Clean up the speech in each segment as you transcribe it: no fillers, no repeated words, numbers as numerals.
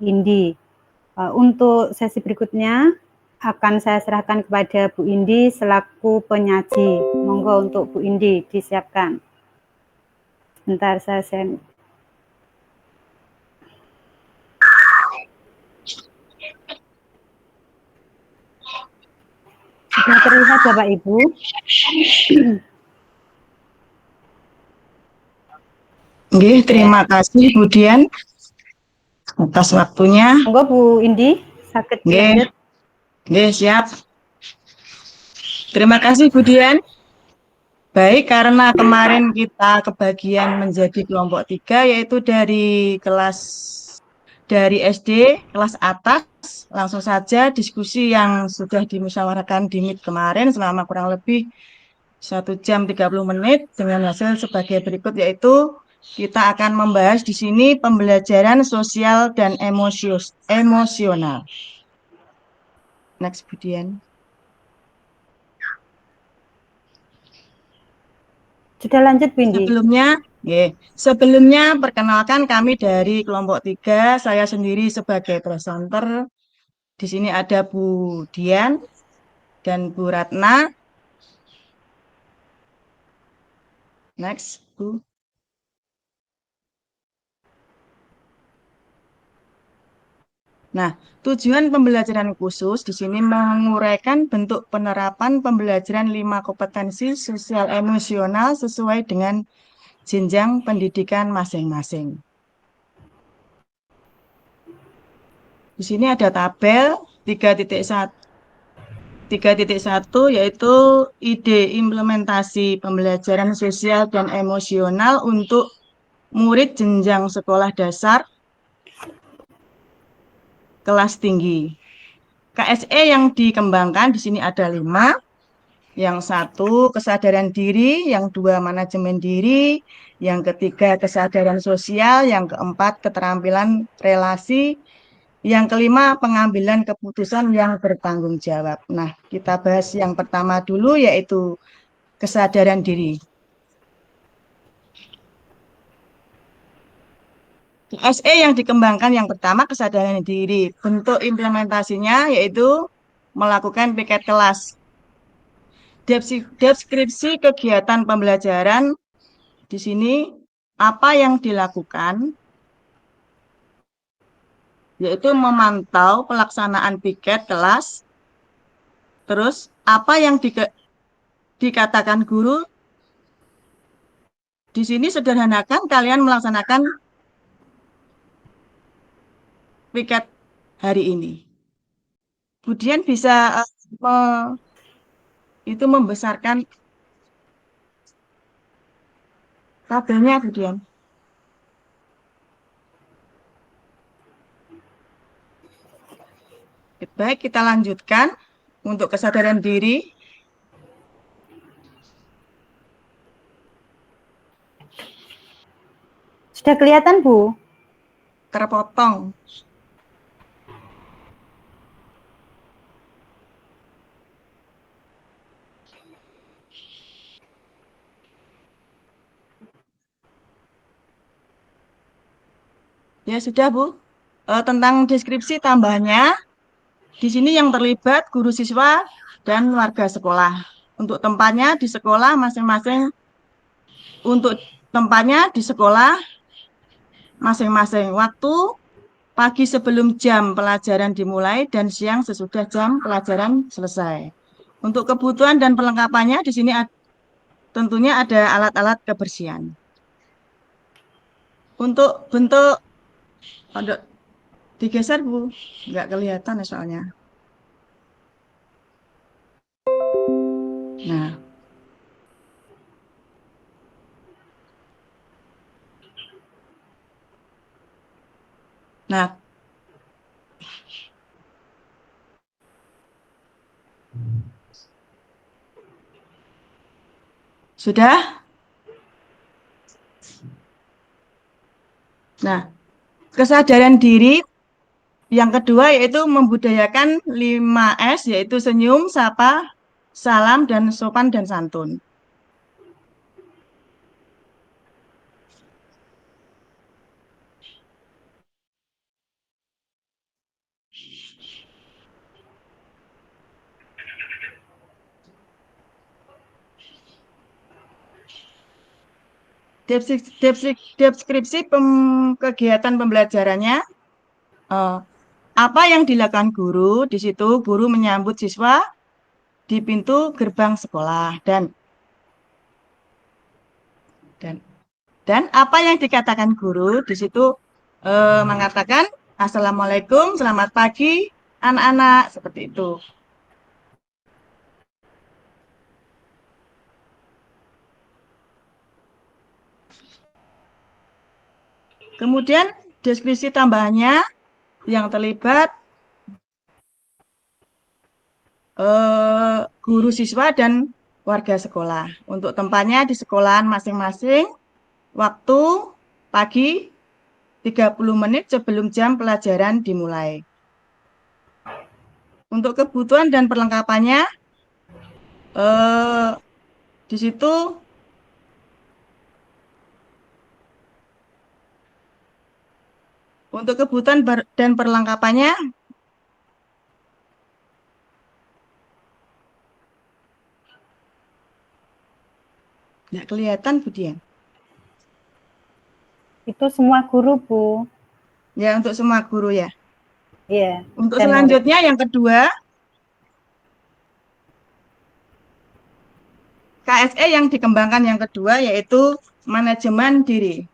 Indi. Untuk sesi berikutnya akan saya serahkan kepada Bu Indi selaku penyaji. Monggo untuk Bu Indi disiapkan. Sebentar saya send. Sudah terlihat Bapak Ibu? Nggih, terima kasih Bu Dian atas waktunya. Monggo Bu Indi, sakit Nggih, dilanjut. nggih siap. Terima kasih Bu Dian. Baik, karena kemarin kita kebagian menjadi kelompok 3, yaitu dari SD, kelas atas, langsung saja diskusi yang sudah dimusyawarahkan di Meet kemarin selama kurang lebih 1 jam 30 menit dengan hasil sebagai berikut, yaitu kita akan membahas di sini pembelajaran sosial dan emosional. Next, Bu Dian. Sudah lanjut Bu Indi? Sebelumnya perkenalkan kami dari kelompok 3, saya sendiri sebagai presenter. Di sini ada Bu Dian dan Bu Ratna. Next, Bu. Nah, tujuan pembelajaran khusus di sini menguraikan bentuk penerapan pembelajaran 5 kompetensi sosial emosional sesuai dengan jenjang pendidikan masing-masing. Di sini ada tabel 3.1 yaitu ide implementasi pembelajaran sosial dan emosional untuk murid jenjang sekolah dasar kelas tinggi. KSE yang dikembangkan di sini ada 5. Yang 1 kesadaran diri, yang 2 manajemen diri, yang ketiga kesadaran sosial, yang keempat keterampilan relasi, yang kelima pengambilan keputusan yang bertanggung jawab. Nah, kita bahas yang pertama dulu yaitu kesadaran diri. KSE yang dikembangkan yang pertama kesadaran diri. Bentuk implementasinya yaitu melakukan piket kelas. Deskripsi kegiatan pembelajaran di sini apa yang dilakukan yaitu memantau pelaksanaan piket kelas. Terus apa yang dikatakan guru? Di sini sederhanakan kalian melaksanakan piket hari ini. Kemudian bisa itu membesarkan tabelnya, kemudian. Baik, kita lanjutkan untuk kesadaran diri. Sudah kelihatan Bu? Terpotong. Ya sudah Bu. Tentang deskripsi tambahnya, di sini yang terlibat guru siswa dan warga sekolah. Untuk tempatnya di sekolah masing-masing. Untuk tempatnya di sekolah masing-masing. Waktu pagi sebelum jam pelajaran dimulai dan siang sesudah jam pelajaran selesai. Untuk kebutuhan dan perlengkapannya di sini tentunya ada alat-alat kebersihan. Untuk bentuk, digeser Bu, nggak kelihatan soalnya. Nah, sudah? Nah, kesadaran diri yang kedua yaitu membudayakan 5S, yaitu senyum, sapa, salam, dan sopan dan santun. Deskripsi kegiatan pembelajarannya, apa yang dilakukan guru, di situ guru menyambut siswa di pintu gerbang sekolah, dan apa yang dikatakan guru, di situ mengatakan Assalamualaikum, selamat pagi anak-anak, seperti itu. Kemudian deskripsi tambahannya yang terlibat guru siswa dan warga sekolah. Untuk tempatnya di sekolahan masing-masing, waktu pagi 30 menit sebelum jam pelajaran dimulai. Untuk kebutuhan dan perlengkapannya, di situ untuk kebutuhan dan perlengkapannya, nggak kelihatan, Bu Dian. Itu semua guru, Bu. Ya, untuk semua guru ya. Iya. Untuk selanjutnya yang kedua, KSE yang dikembangkan yang kedua yaitu manajemen diri.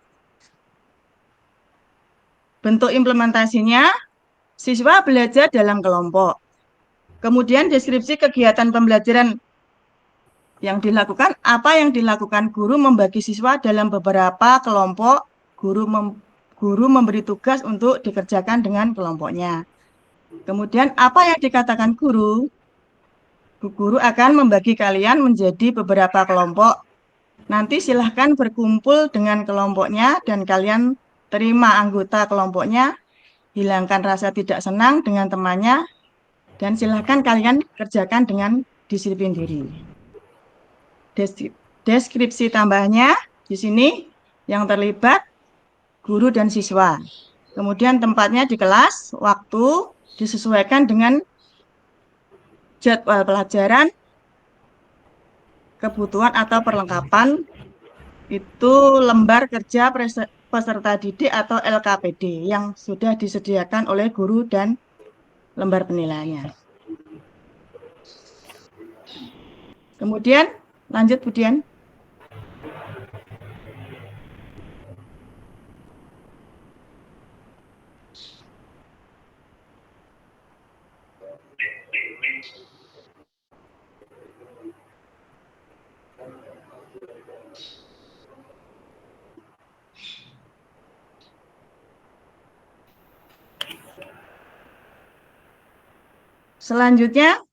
Bentuk implementasinya, siswa belajar dalam kelompok. Kemudian deskripsi kegiatan pembelajaran yang dilakukan, apa yang dilakukan guru membagi siswa dalam beberapa kelompok, guru memberi tugas untuk dikerjakan dengan kelompoknya. Kemudian apa yang dikatakan guru? Guru akan membagi kalian menjadi beberapa kelompok. Nanti silahkan berkumpul dengan kelompoknya dan kalian terima anggota kelompoknya, hilangkan rasa tidak senang dengan temannya, dan silahkan kalian kerjakan dengan disiplin diri. Deskripsi tambahnya di sini yang terlibat guru dan siswa. Kemudian tempatnya di kelas, waktu disesuaikan dengan jadwal pelajaran, kebutuhan atau perlengkapan, itu lembar kerja peserta didik atau LKPD yang sudah disediakan oleh guru dan lembar penilaiannya. Kemudian lanjut, Bu Dian. Selanjutnya,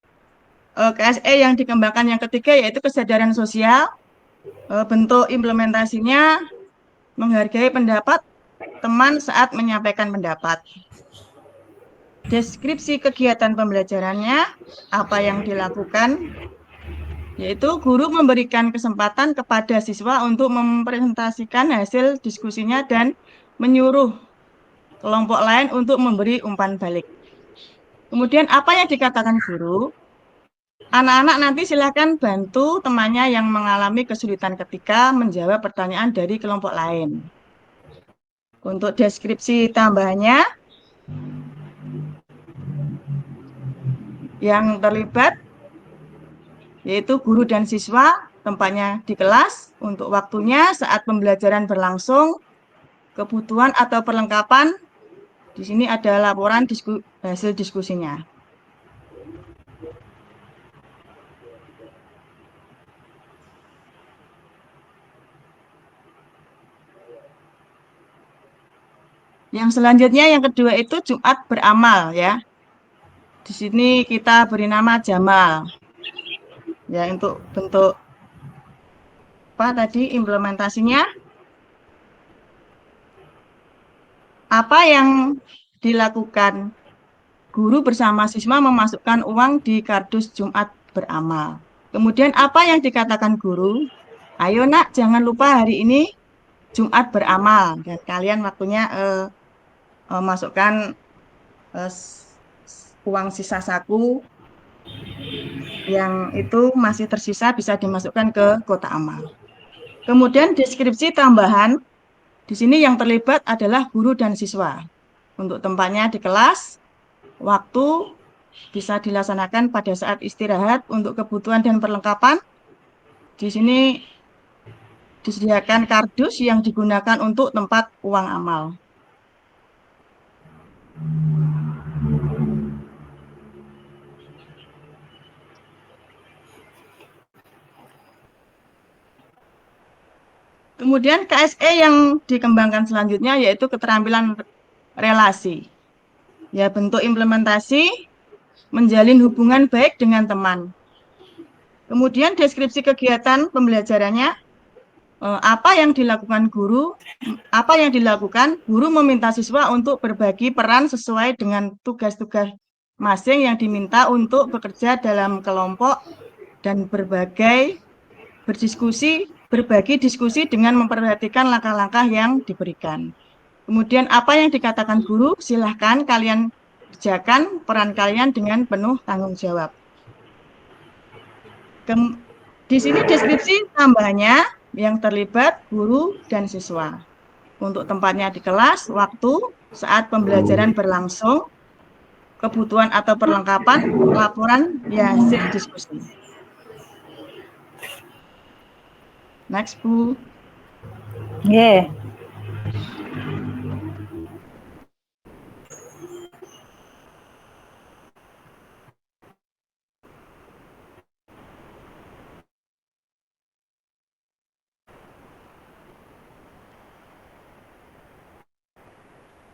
KSE yang dikembangkan yang ketiga yaitu kesadaran sosial. Bentuk implementasinya menghargai pendapat teman saat menyampaikan pendapat. Deskripsi kegiatan pembelajarannya, apa yang dilakukan, yaitu guru memberikan kesempatan kepada siswa untuk mempresentasikan hasil diskusinya dan menyuruh kelompok lain untuk memberi umpan balik. Kemudian apa yang dikatakan guru? Anak-anak nanti silahkan bantu temannya yang mengalami kesulitan ketika menjawab pertanyaan dari kelompok lain. Untuk deskripsi tambahannya, yang terlibat yaitu guru dan siswa, tempatnya di kelas, untuk waktunya saat pembelajaran berlangsung, kebutuhan atau perlengkapan, di sini ada laporan hasil diskusinya. Yang selanjutnya yang kedua itu Jumat beramal ya. Di sini kita beri nama Jamal. Ya, untuk bentuk apa tadi implementasinya? Apa yang dilakukan? Guru bersama siswa memasukkan uang di kardus Jumat beramal. Kemudian apa yang dikatakan guru? Ayo nak, jangan lupa hari ini Jumat beramal. Dan kalian waktunya masukkan uang sisa saku yang itu masih tersisa bisa dimasukkan ke kotak amal. Kemudian deskripsi tambahan, di sini yang terlibat adalah guru dan siswa. Untuk tempatnya di kelas, waktu bisa dilaksanakan pada saat istirahat untuk kebutuhan dan perlengkapan. Di sini disediakan kardus yang digunakan untuk tempat uang amal. Kemudian KSE yang dikembangkan selanjutnya yaitu keterampilan relasi. Ya, bentuk implementasi menjalin hubungan baik dengan teman. Kemudian deskripsi kegiatan pembelajarannya, apa yang dilakukan guru, guru meminta siswa untuk berbagi peran sesuai dengan tugas-tugas masing yang diminta untuk bekerja dalam kelompok dan berbagi diskusi dengan memperhatikan langkah-langkah yang diberikan. Kemudian apa yang dikatakan guru, silahkan kalian kerjakan peran kalian dengan penuh tanggung jawab. Di sini deskripsi tambahnya yang terlibat guru dan siswa. Untuk tempatnya di kelas, waktu, saat pembelajaran berlangsung, kebutuhan atau perlengkapan, laporan, ya hasil diskusi. Next, Bu. Yeah.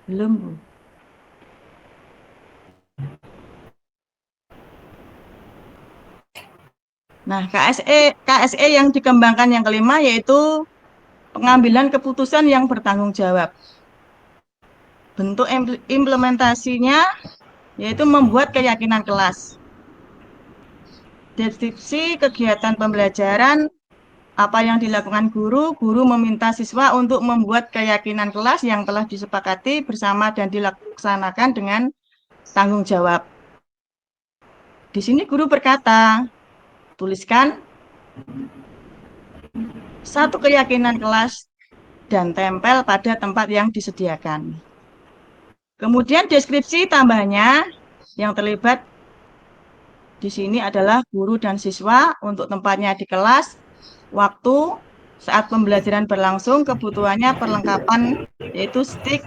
Belum, Bu. Nah, KSE yang dikembangkan yang kelima yaitu pengambilan keputusan yang bertanggung jawab. Bentuk implementasinya yaitu membuat keyakinan kelas. Deskripsi kegiatan pembelajaran, apa yang dilakukan guru meminta siswa untuk membuat keyakinan kelas yang telah disepakati bersama dan dilaksanakan dengan tanggung jawab. Di sini guru berkata, tuliskan satu keyakinan kelas dan tempel pada tempat yang disediakan. Kemudian deskripsi tambahnya yang terlibat di sini adalah guru dan siswa untuk tempatnya di kelas, waktu, saat pembelajaran berlangsung, kebutuhannya perlengkapan yaitu stick,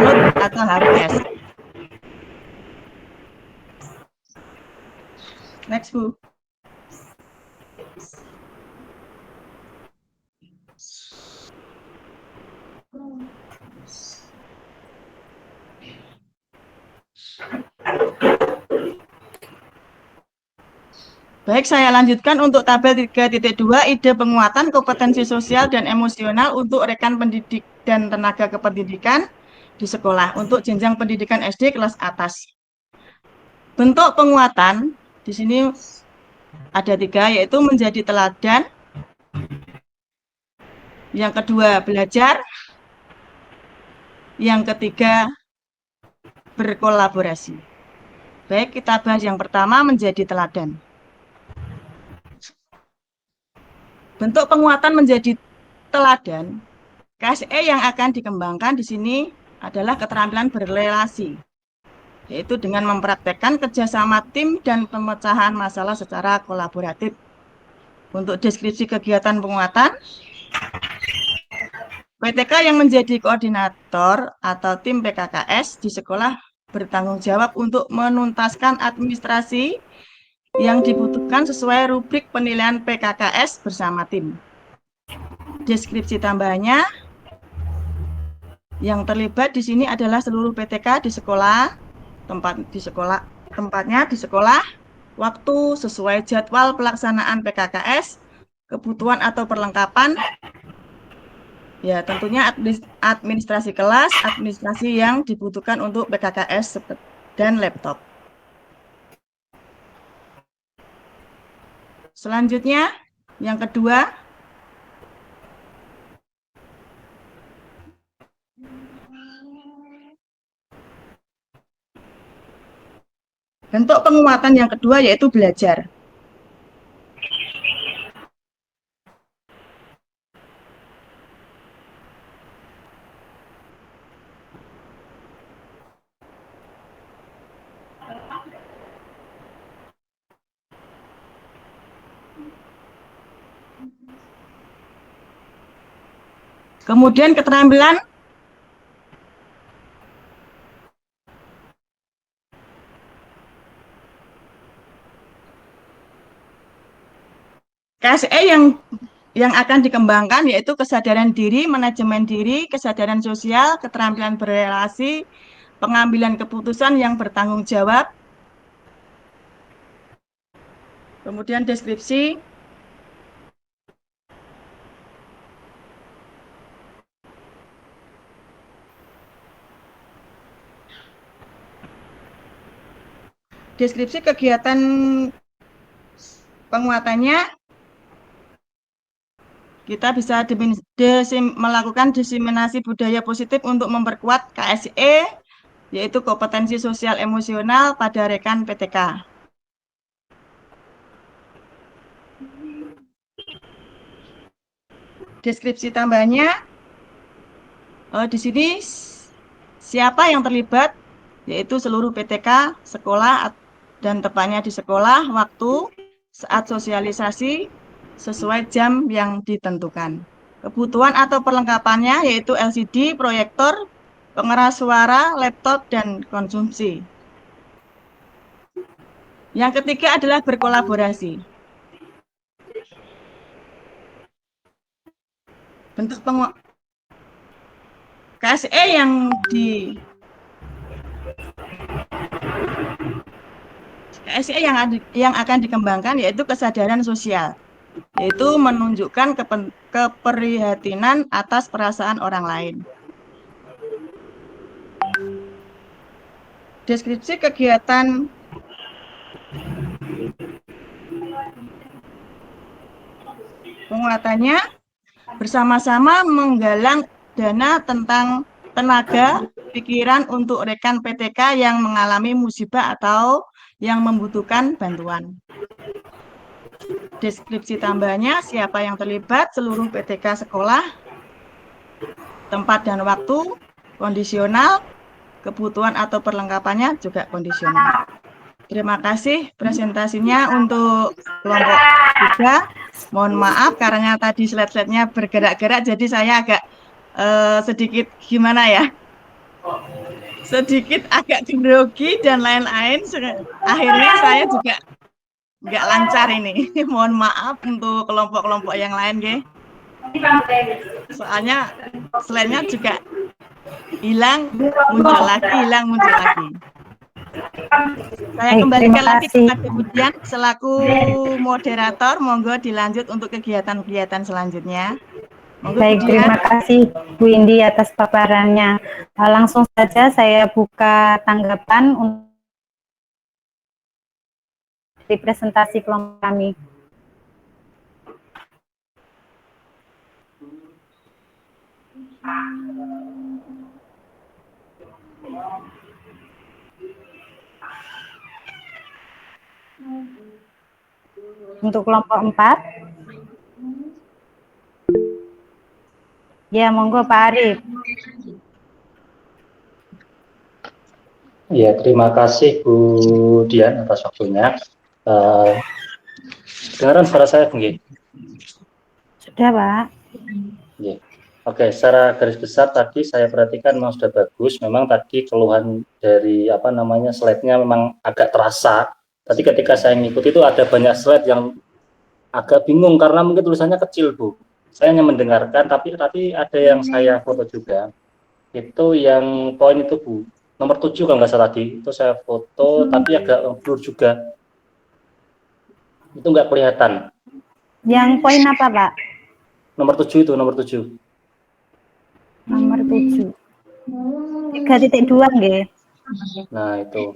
note, atau HPS. Next, Bu. Baik, saya lanjutkan untuk tabel 3.2, ide penguatan kompetensi sosial dan emosional untuk rekan pendidik dan tenaga kependidikan di sekolah untuk jenjang pendidikan SD kelas atas. Bentuk penguatan di sini ada 3, yaitu menjadi teladan, yang kedua belajar, yang ketiga berkolaborasi. Baik, kita bahas yang pertama, menjadi teladan. Bentuk penguatan menjadi teladan, KSE yang akan dikembangkan di sini adalah keterampilan berrelasi, yaitu dengan mempraktekkan kerjasama tim dan pemecahan masalah secara kolaboratif. Untuk deskripsi kegiatan penguatan, PTK yang menjadi koordinator atau tim PKKS di sekolah bertanggung jawab untuk menuntaskan administrasi yang dibutuhkan sesuai rubrik penilaian PKKS bersama tim. Deskripsi tambahannya, yang terlibat di sini adalah seluruh PTK di sekolah, tempatnya di sekolah, waktu sesuai jadwal pelaksanaan PKKS, kebutuhan atau perlengkapan, ya tentunya administrasi kelas, administrasi yang dibutuhkan untuk PKKS dan laptop. Selanjutnya, yang kedua, bentuk penguatan yang kedua yaitu belajar. Kemudian keterampilan KSE yang akan dikembangkan yaitu kesadaran diri, manajemen diri, kesadaran sosial, keterampilan berrelasi, pengambilan keputusan yang bertanggung jawab. Kemudian deskripsi. Deskripsi kegiatan penguatannya, kita bisa melakukan diseminasi budaya positif untuk memperkuat KSE, yaitu kompetensi sosial emosional pada rekan PTK. Deskripsi tambahnya, di sini siapa yang terlibat, yaitu seluruh PTK, sekolah, dan tepatnya di sekolah, waktu, saat sosialisasi, sesuai jam yang ditentukan. Kebutuhan atau perlengkapannya yaitu LCD, proyektor, pengeras suara, laptop, dan konsumsi. Yang ketiga adalah berkolaborasi. Bentuk KSE KSE yang akan dikembangkan yaitu kesadaran sosial, yaitu menunjukkan keprihatinan atas perasaan orang lain. Deskripsi kegiatan penguatannya, bersama-sama menggalang dana tentang tenaga, pikiran untuk rekan PTK yang mengalami musibah atau yang membutuhkan bantuan. Deskripsi tambahnya, siapa yang terlibat, seluruh PTK sekolah, tempat dan waktu, kondisional, kebutuhan atau perlengkapannya juga kondisional. Terima kasih presentasinya untuk kelompok 3. Mohon maaf karena tadi slide-slide-nya bergerak-gerak, jadi saya agak sedikit gimana ya, sedikit agak grogi dan lain-lain. Akhirnya saya juga nggak lancar ini. Mohon maaf untuk kelompok-kelompok yang lain, Ge. Soalnya slide-nya juga hilang, muncul lagi, hilang, muncul lagi. Saya kembalikan lagi kepada Budian selaku moderator. Monggo dilanjut untuk kegiatan-kegiatan selanjutnya. Monggo, baik, Budian. terima kasih Bu Indi atas paparannya. Langsung saja saya buka tanggapan untuk presentasi kelompok kami. Untuk kelompok 4. Ya, monggo Pak Arif. Ya, terima kasih Bu Dian atas waktunya. Dengaran suara saya, Nggih? Sudah, Pak. Ya. Oke, secara garis besar tadi saya perhatikan memang sudah bagus. Memang tadi keluhan dari slide-nya memang agak terasa. Tadi ketika saya ngikuti itu ada banyak slide yang agak bingung karena mungkin tulisannya kecil, Bu. Saya hanya mendengarkan, tapi ada yang saya foto juga. Itu yang poin itu, Bu. Nomor 7 kalau nggak salah tadi. Itu saya foto, tapi agak blur juga. Itu nggak kelihatan. Yang poin apa, Pak? Nomor 7 itu, nomor 7. Nomor 7. 3.2 nggih. Nah, itu.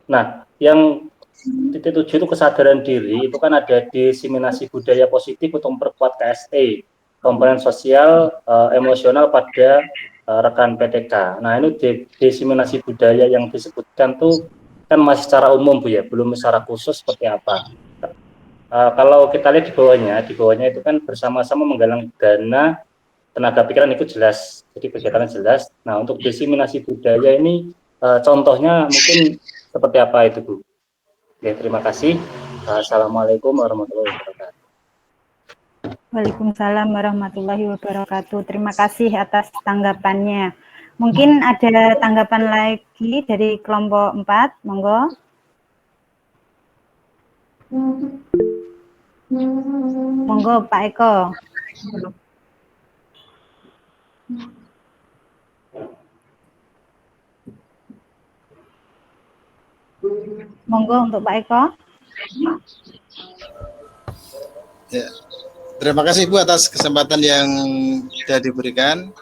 Nah, yang titik 7 itu kesadaran diri, itu kan ada diseminasi budaya positif untuk memperkuat KSE, komponen sosial, emosional pada rekan PTK. Nah, ini diseminasi budaya yang disebutkan tuh kan masih secara umum, Bu ya, belum secara khusus seperti apa. Kalau kita lihat di bawahnya itu kan bersama-sama menggalang dana, tenaga pikiran itu jelas, jadi kegiatannya jelas. Nah, untuk diseminasi budaya ini contohnya mungkin seperti apa itu, Bu? Oke, terima kasih. Assalamualaikum warahmatullahi wabarakatuh. Waalaikumsalam warahmatullahi wabarakatuh. Terima kasih atas tanggapannya. Mungkin ada tanggapan lagi dari kelompok 4, monggo. Monggo Pak Eko. Monggo untuk Pak Eko. Ya. Terima kasih Bu atas kesempatan yang sudah diberikan.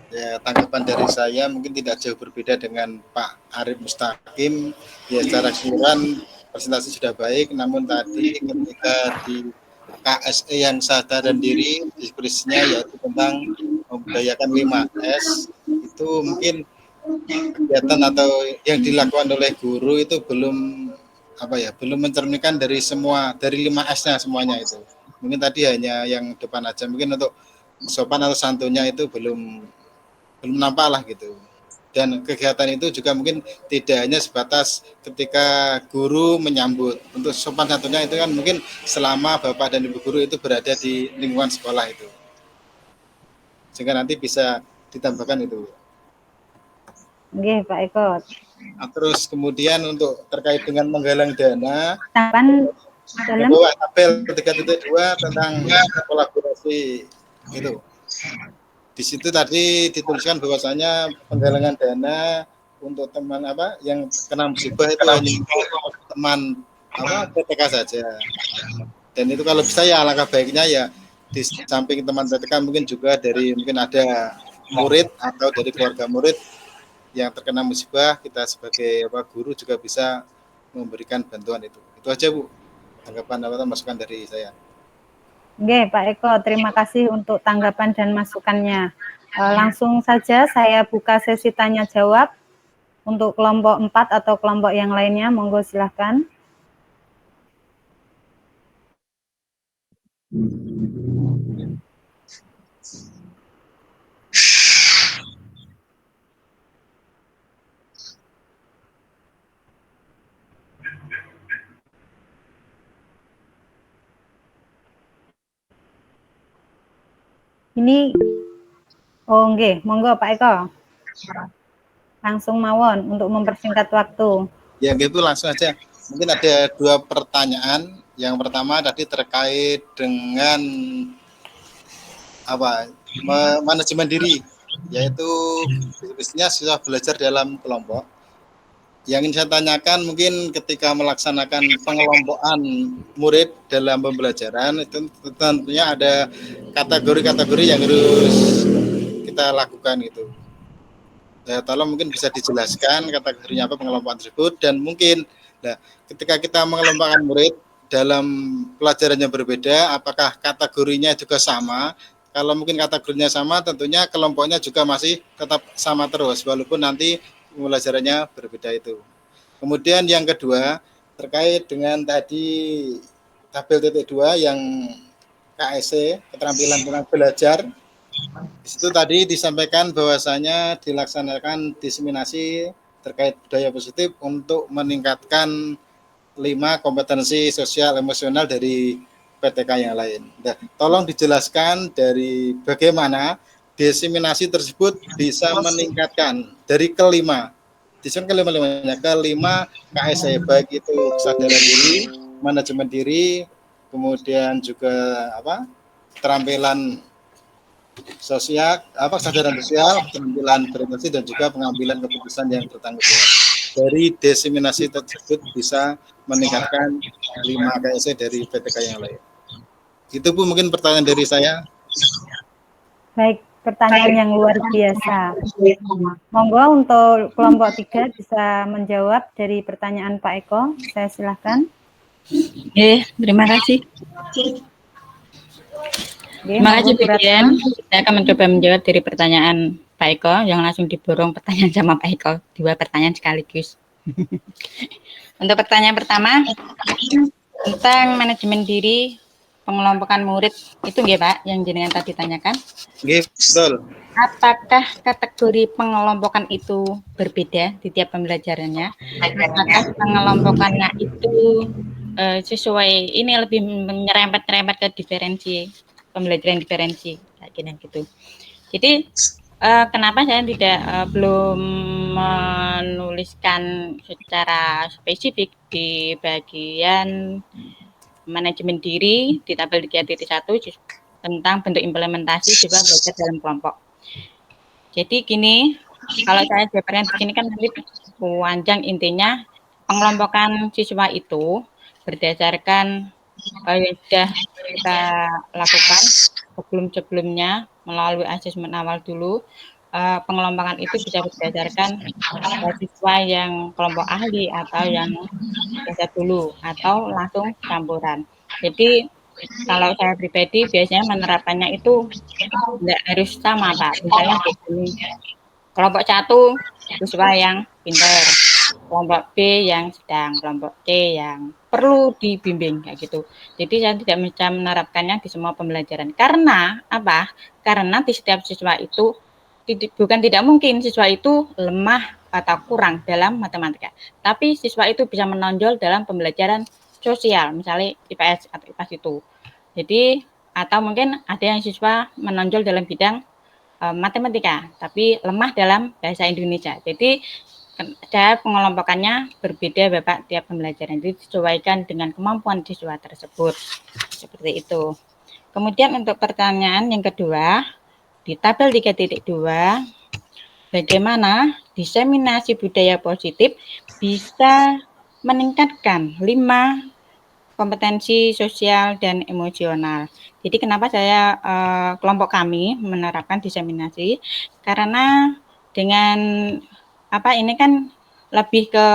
Ya, tanggapan dari saya mungkin tidak jauh berbeda dengan Pak Arif Mustaqim. Ya, secara keseluruhan presentasi sudah baik, namun tadi ketika di KSE yang sadar dan diri, diskusinya yaitu tentang membudayakan 5S, itu mungkin kegiatan atau yang dilakukan oleh guru itu belum belum mencerminkan dari 5S-nya semuanya itu. Mungkin tadi hanya yang depan aja, mungkin untuk sopan atau santunnya itu belum nampak lah gitu. Dan kegiatan itu juga mungkin tidak hanya sebatas ketika guru menyambut. Untuk sopan santunnya itu kan mungkin selama Bapak dan Ibu guru itu berada di lingkungan sekolah itu. Sehingga nanti bisa ditambahkan itu. Oke, Pak Eko. Nah, terus kemudian untuk terkait dengan menggalang dana, dalam tabel 3.2 tentang kolaborasi itu. Di situ tadi dituliskan bahwasanya penggalangan dana untuk teman yang kena musibah itu hanya teman PTK saja. Dan itu kalau bisa ya alangkah baiknya ya di samping teman PTK mungkin juga dari mungkin ada murid atau dari keluarga murid yang terkena musibah, kita sebagai guru juga bisa memberikan bantuan itu. Itu aja Bu, tanggapan masukan dari saya. Oke, Pak Eko, terima kasih untuk tanggapan dan masukannya. Langsung saja saya buka sesi tanya jawab untuk kelompok 4 atau kelompok yang lainnya, monggo silahkan. Ini, nggih, monggo Pak Eko. Langsung mawon untuk mempersingkat waktu. Ya gitu langsung aja. Mungkin ada 2 pertanyaan. Yang pertama tadi terkait dengan manajemen diri, yaitu bisnisnya siswa belajar dalam kelompok. Yang ingin saya tanyakan mungkin ketika melaksanakan pengelompokan murid dalam pembelajaran itu tentunya ada kategori-kategori yang harus kita lakukan gitu. Ya, tolong mungkin bisa dijelaskan kategorinya apa pengelompokan tersebut, dan mungkin ketika kita mengelompokkan murid dalam pelajaran yang berbeda, apakah kategorinya juga sama? Kalau mungkin kategorinya sama, tentunya kelompoknya juga masih tetap sama terus, walaupun nanti pembelajarannya berbeda itu. Kemudian yang kedua, terkait dengan tadi tabel titik 2 yang KSE, keterampilan belajar. Di situ tadi disampaikan bahwasanya dilaksanakan diseminasi terkait budaya positif untuk meningkatkan 5 kompetensi sosial emosional dari PTK yang lain. Nah, tolong dijelaskan dari bagaimana diseminasi tersebut bisa meningkatkan dari kelima KSE, baik itu kesadaran diri, manajemen diri, kemudian juga keterampilan sosial, kesadaran sosial, keterampilan berinteraksi, dan juga pengambilan keputusan yang bertanggung jawab. Dari diseminasi tersebut bisa meningkatkan 5 KSE dari PTK yang lain. Itu Bu mungkin pertanyaan dari saya. Baik, pertanyaan yang luar biasa. Monggo untuk kelompok 3 bisa menjawab dari pertanyaan Pak Eko. Saya silakan. Terima kasih. Terima kasih Bu Dian. Saya akan mencoba menjawab dari pertanyaan Pak Eko yang langsung diborong pertanyaan sama Pak Eko. 2 pertanyaan sekaligus. Untuk pertanyaan pertama tentang manajemen diri pengelompokan murid, itu nggih Pak yang jenengan tadi tanyakan? Nggih, betul. Apakah kategori pengelompokan itu berbeda di tiap pembelajarannya? Apakah pengelompokannya itu sesuai ini lebih menyerempet ke diferensi pembelajaran diferensi kayak gini gitu. Jadi kenapa saya tidak belum menuliskan secara spesifik di bagian manajemen diri di tabel 3.1 tentang bentuk implementasi siswa belajar dalam kelompok. Jadi gini, kalau saya jabarkan di sini kan nanti panjang, intinya pengelompokan siswa itu berdasarkan yang sudah kita lakukan sebelum-sebelumnya melalui asesmen awal dulu. Pengelompokan itu bisa berdasarkan siswa yang kelompok ahli atau yang biasa dulu atau langsung campuran. Jadi kalau saya pribadi biasanya menerapkannya itu tidak harus sama, Pak. Misalnya begini, kelompok 1 siswa yang pintar, kelompok B yang sedang, kelompok C yang perlu dibimbing kayak gitu. Jadi saya tidak bisa menerapkannya di semua pembelajaran. Karena apa? Karena di setiap siswa itu bukan tidak mungkin siswa itu lemah atau kurang dalam matematika. Tapi siswa itu bisa menonjol dalam pembelajaran sosial, misalnya IPS atau IPAS itu. Jadi atau mungkin ada yang siswa menonjol dalam bidang matematika, tapi lemah dalam bahasa Indonesia. Jadi cara pengelompokannya berbeda Bapak tiap pembelajaran, jadi disesuaikan dengan kemampuan siswa tersebut. Seperti itu. Kemudian untuk pertanyaan yang kedua, di tabel 3.2, bagaimana diseminasi budaya positif bisa meningkatkan 5 kompetensi sosial dan emosional. Jadi kenapa saya kelompok kami menerapkan diseminasi, karena dengan ini kan lebih ke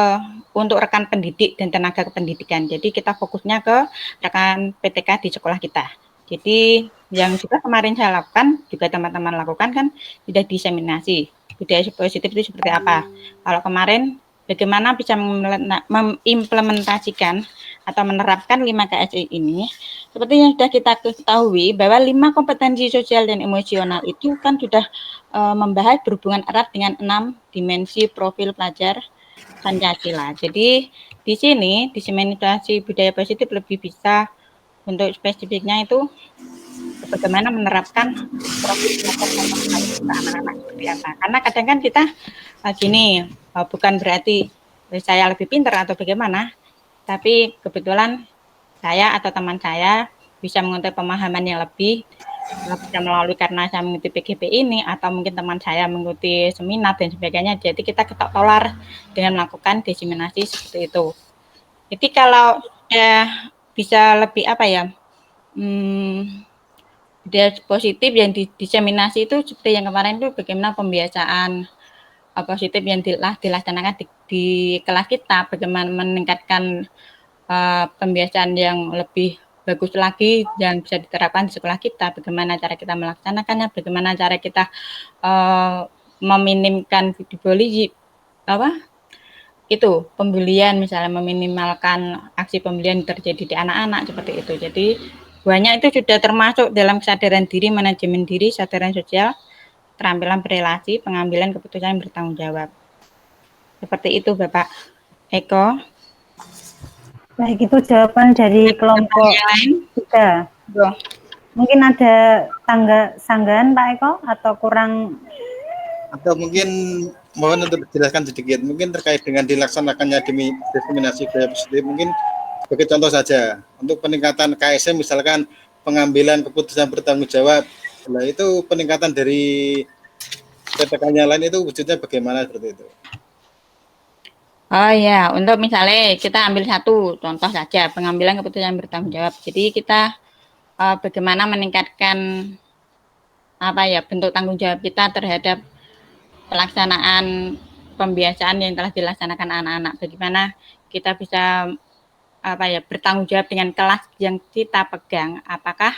untuk rekan pendidik dan tenaga kependidikan. Jadi kita fokusnya ke rekan PTK di sekolah kita. Jadi yang juga kemarin saya lakukan, juga teman-teman lakukan kan sudah diseminasi. Budaya positif itu seperti apa? Kalau kemarin bagaimana bisa mengimplementasikan atau menerapkan 5 KSI ini, seperti yang sudah kita ketahui bahwa 5 kompetensi sosial dan emosional itu kan sudah membahas berhubungan erat dengan 6 dimensi profil pelajar Pancasila. Jadi di sini diseminasi budaya positif lebih bisa untuk spesifiknya itu bagaimana menerapkan profil pelajar anak-anak seperti apa. Karena kadang kan kita gini, bukan berarti saya lebih pintar atau bagaimana, tapi kebetulan saya atau teman saya bisa mengetahui pemahaman yang lebih bisa melalui karena saya mengikuti PGP ini, atau mungkin teman saya mengikuti seminar dan sebagainya. Jadi kita ketok tolar dengan melakukan diseminasi seperti itu. Jadi kalau bisa lebih budaya positif yang diseminasi itu seperti yang kemarin itu bagaimana pembiasaan positif yang dilaksanakan di kelas kita, bagaimana meningkatkan pembiasaan yang lebih bagus lagi yang bisa diterapkan di sekolah kita, bagaimana cara kita melaksanakannya, bagaimana cara kita meminimkan bullying, pembulian, misalnya meminimalkan aksi pembulian terjadi di anak-anak seperti itu. Jadi banyak itu sudah termasuk dalam kesadaran diri, manajemen diri, kesadaran sosial, keterampilan berelasi, pengambilan keputusan bertanggung jawab. Seperti itu Bapak Eko. Baik, itu jawaban dari kelompok yang lain 3. Mungkin ada sanggahan Pak Eko atau kurang? Atau mungkin mohon untuk dijelaskan sedikit, mungkin terkait dengan dilaksanakannya diseminasi budaya positif, mungkin sebagai contoh saja, untuk peningkatan KSM misalkan pengambilan keputusan bertanggung jawab, nah itu peningkatan dari PTK-nya lain itu wujudnya bagaimana seperti itu? Oh ya, untuk misalnya kita ambil satu contoh saja, pengambilan keputusan bertanggung jawab. Jadi kita bagaimana meningkatkan bentuk tanggung jawab kita terhadap pelaksanaan pembiasaan yang telah dilaksanakan anak-anak. Bagaimana kita bisa bertanggung jawab dengan kelas yang kita pegang. Apakah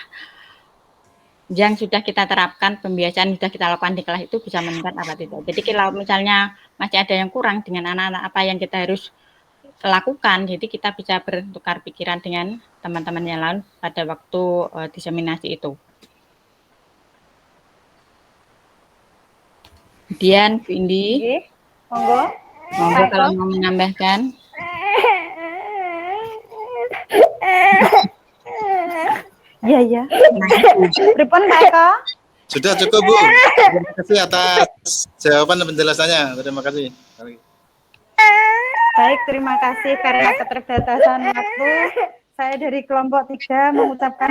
yang sudah kita terapkan, pembiasaan sudah kita lakukan di kelas itu bisa meningkat apa tidak. Jadi kalau misalnya masih ada yang kurang dengan anak-anak, apa yang kita harus lakukan, jadi kita bisa bertukar pikiran dengan teman-teman yang lain pada waktu diseminasi itu. Kemudian Bu Indi, Monggo kalau mau Iya, iya. Pripun Pak Eko? Sudah cukup Bu. Terima kasih atas jawaban dan penjelasannya. Terima kasih. Baik, terima kasih karena keterbatasan waktu. Saya dari kelompok 3 mengucapkan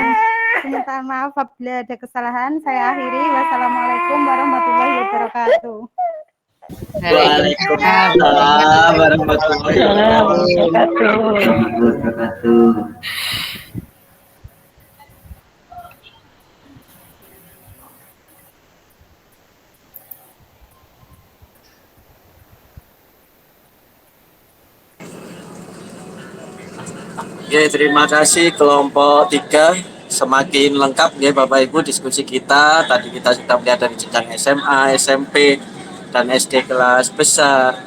permintaan maaf apabila ada kesalahan. Saya akhiri. Wassalamualaikum warahmatullahi wabarakatuh. Waalaikumsalam warahmatullahi wabarakatuh. Oke, terima kasih kelompok 3. Semakin lengkap ya Bapak Ibu diskusi kita. Tadi kita sudah melihat dari jenjang SMA, SMP, dan SD kelas besar.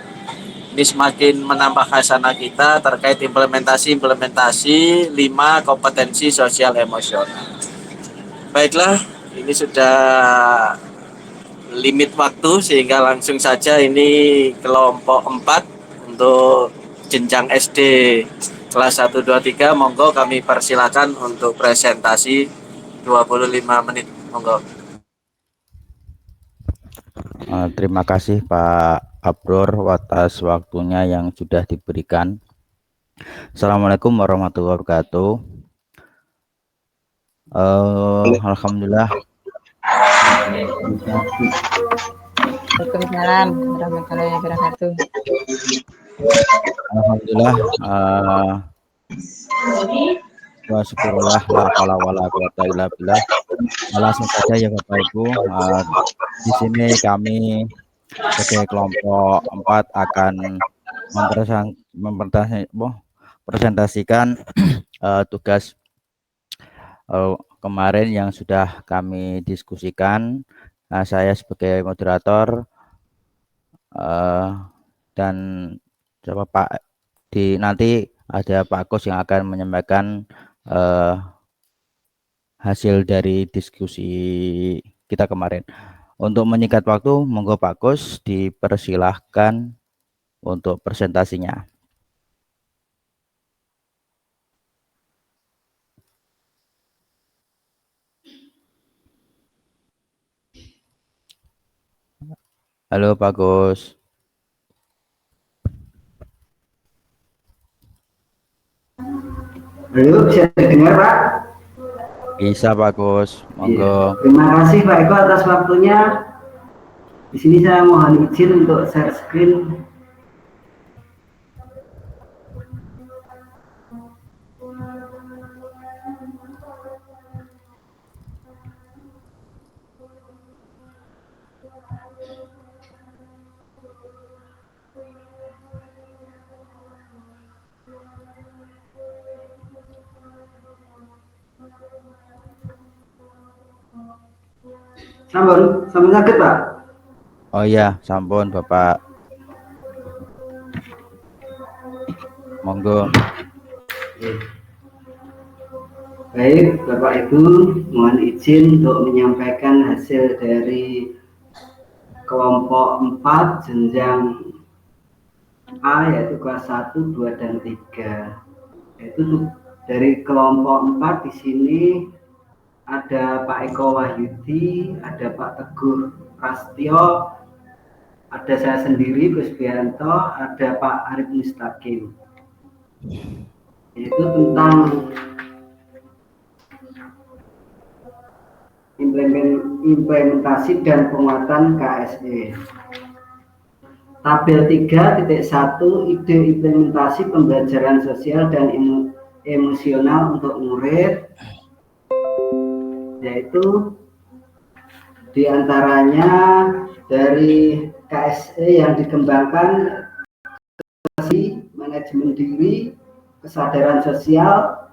Ini semakin menambah khasanah kita terkait implementasi 5 kompetensi sosial emosional. Baiklah, ini sudah limit waktu sehingga langsung saja ini kelompok 4 untuk jenjang SD kelas 1, 2, 3, monggo kami persilakan untuk presentasi 25 menit, monggo. Terima kasih Pak Abror atas waktunya yang sudah diberikan. Assalamualaikum warahmatullahi wabarakatuh. Alhamdulillah. Waalaikumsalam warahmatullahi wabarakatuh. Alhamdulillah. Wa syukurullah la haula wala quwata illa billah. Langsung saja ya Bapak Ibu. Di sini kami sebagai kelompok 4 akan mempresentasikan tugas kemarin yang sudah kami diskusikan. Saya sebagai moderator dan coba Pak nanti ada Pak Kus yang akan menyampaikan hasil dari diskusi kita kemarin. Untuk menyingkat waktu, monggo Pak Kus dipersilahkan untuk presentasinya. Halo Pak Kus. Halo, bisa dengar Pak? Bisa Pak Kus, monggo. Terima kasih Pak Eko atas waktunya. Di sini saya mohon izin untuk share screen. Sampun sakit Pak? Oh iya, sampun Bapak. Monggo. Baik Bapak Ibu, mohon izin untuk menyampaikan hasil dari kelompok 4 jenjang A yaitu kelas 1, 2, dan 3. Yaitu dari kelompok 4 di sini ada Pak Eko Wahyudi, ada Pak Teguh Prastyo, ada saya sendiri Gus Bianto, ada Pak Arif Mustaqim. Yaitu tentang implementasi dan penguatan KSE. Tabel 3.1 ide implementasi pembelajaran sosial dan emosional untuk murid, yaitu diantaranya dari KSE yang dikembangkan manajemen diri, kesadaran sosial,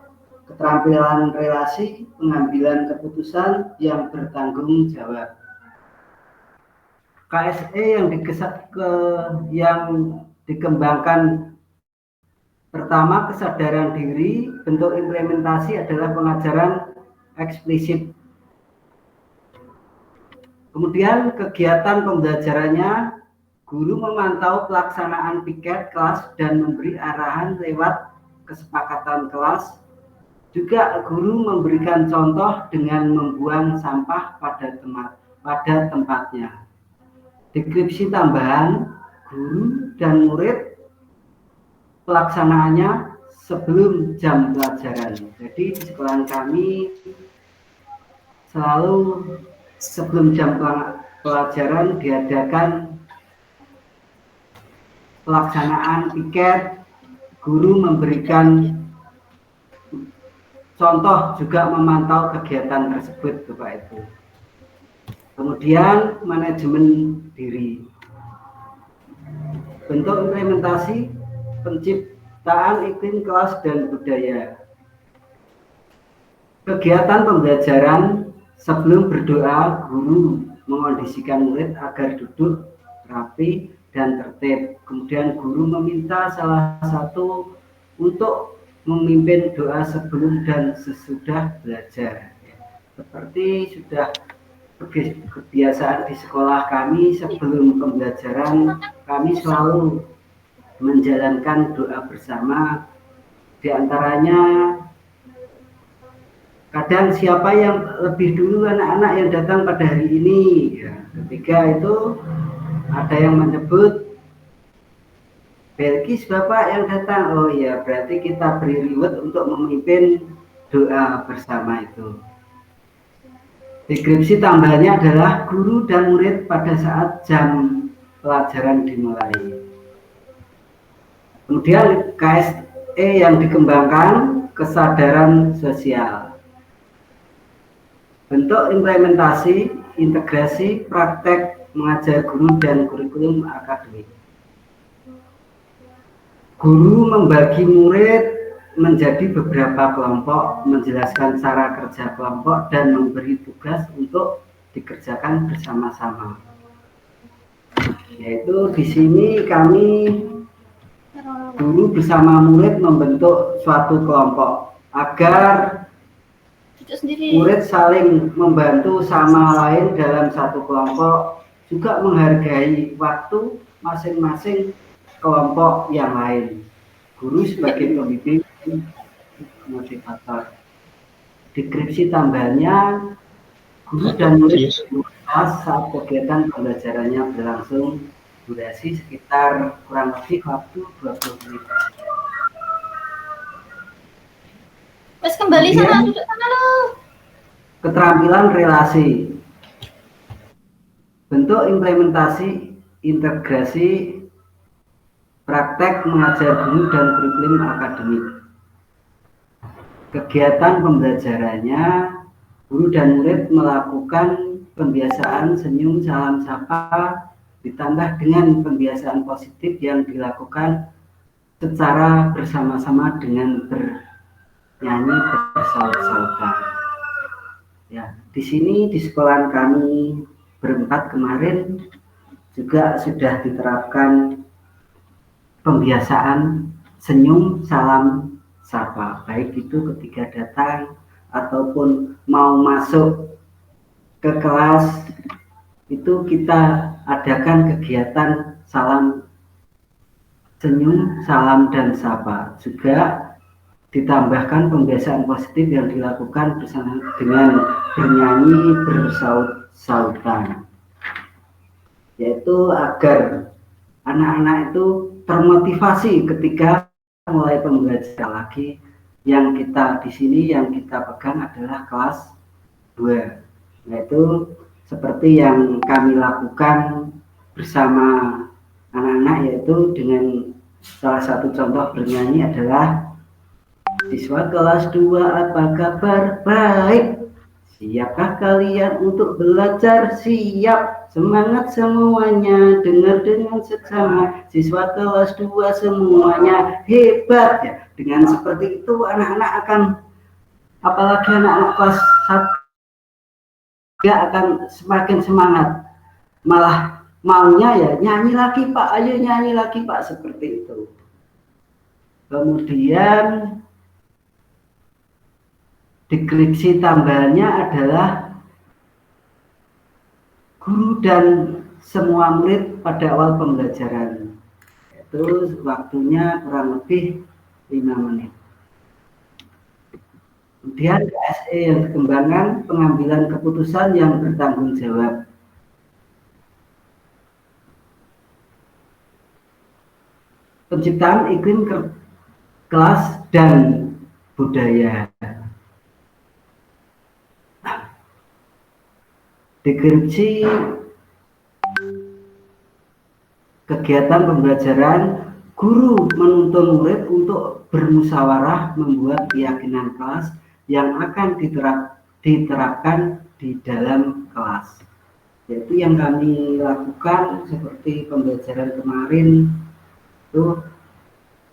keterampilan relasi, pengambilan keputusan yang bertanggung jawab. KSE yang dikembangkan pertama kesadaran diri, bentuk implementasi adalah pengajaran eksplisit. Kemudian kegiatan pembelajarannya, guru memantau pelaksanaan piket kelas dan memberi arahan lewat kesepakatan kelas Juga guru memberikan contoh dengan membuang sampah pada tempatnya. Deskripsi tambahan guru dan murid pelaksanaannya sebelum jam pelajaran. Jadi di sekolah kami selalu sebelum jam pelajaran diadakan pelaksanaan piket, guru memberikan contoh juga memantau kegiatan tersebut, Bapak Ibu. Kemudian manajemen diri. Bentuk implementasi penciptaan iklim kelas dan budaya. Kegiatan pembelajaran sebelum berdoa, guru mengondisikan murid agar duduk rapi dan tertib. Kemudian guru meminta salah satu untuk memimpin doa sebelum dan sesudah belajar. Seperti sudah kebiasaan di sekolah kami, sebelum pembelajaran kami selalu menjalankan doa bersama. Di antaranya kadang siapa yang lebih dulu anak-anak yang datang pada hari ini. Ketiga itu ada yang menyebut Belkis Bapak yang datang. Oh iya, berarti kita beri reward untuk memimpin doa bersama itu. Deskripsi tambahannya adalah guru dan murid pada saat jam pelajaran dimulai. Kemudian KSE yang dikembangkan, kesadaran sosial. Bentuk implementasi, integrasi, praktek mengajar guru dan kurikulum akademik. Guru membagi murid menjadi beberapa kelompok, menjelaskan cara kerja kelompok, dan memberi tugas untuk dikerjakan bersama-sama. Yaitu di sini kami guru bersama murid membentuk suatu kelompok agar murid saling membantu sama lain dalam satu kelompok, juga menghargai waktu masing-masing kelompok yang lain. Guru sebagai pembimbing motivator. Deskripsi tambahannya, guru dan murid saat kegiatan pembelajarannya berlangsung, durasi sekitar kurang lebih waktu 20 menit. Terus kembali sana, duduk sana lo. Keterampilan relasi. Bentuk implementasi, integrasi, praktek mengajar guru dan kurikulum akademik. Kegiatan pembelajarannya, guru dan murid melakukan pembiasaan senyum, salam sapa, ditambah dengan pembiasaan positif yang dilakukan secara bersama-sama dengan bernyanyi bersaut-sautan. Ya, di sini di sekolah kami berempat kemarin juga sudah diterapkan pembiasaan senyum, salam, sapa, baik itu ketika datang ataupun mau masuk ke kelas, itu kita adakan kegiatan salam, senyum, salam, dan sapa. Juga ditambahkan pembiasaan positif yang dilakukan bersama dengan bernyanyi bersaut-sautan, yaitu agar anak-anak itu termotivasi ketika mulai pembelajaran lagi. Yang kita di sini yang kita pegang adalah kelas 2, yaitu seperti yang kami lakukan bersama anak-anak, yaitu dengan salah satu contoh bernyanyi adalah siswa kelas 2 apa kabar? Baik. Siapkah kalian untuk belajar? Siap. Semangat semuanya, dengar dengan seksama. Siswa kelas 2 semuanya hebat ya. Dengan seperti itu anak-anak akan, apalagi anak-anak kelas 1, dia akan semakin semangat. Malah maunya ya nyanyi lagi Pak, ayo nyanyi lagi Pak, seperti itu. Kemudian deskripsi tambahannya adalah guru dan semua murid pada awal pembelajaran. Itu waktunya kurang lebih 5 menit. Kemudian KSE yang dikembangkan, pengambilan keputusan yang bertanggung jawab. Penciptaan iklim kelas dan budaya. Deskripsi kegiatan pembelajaran, guru menuntun murid untuk bermusyawarah membuat keyakinan kelas yang akan diterapkan di dalam kelas. Yaitu yang kami lakukan seperti pembelajaran kemarin itu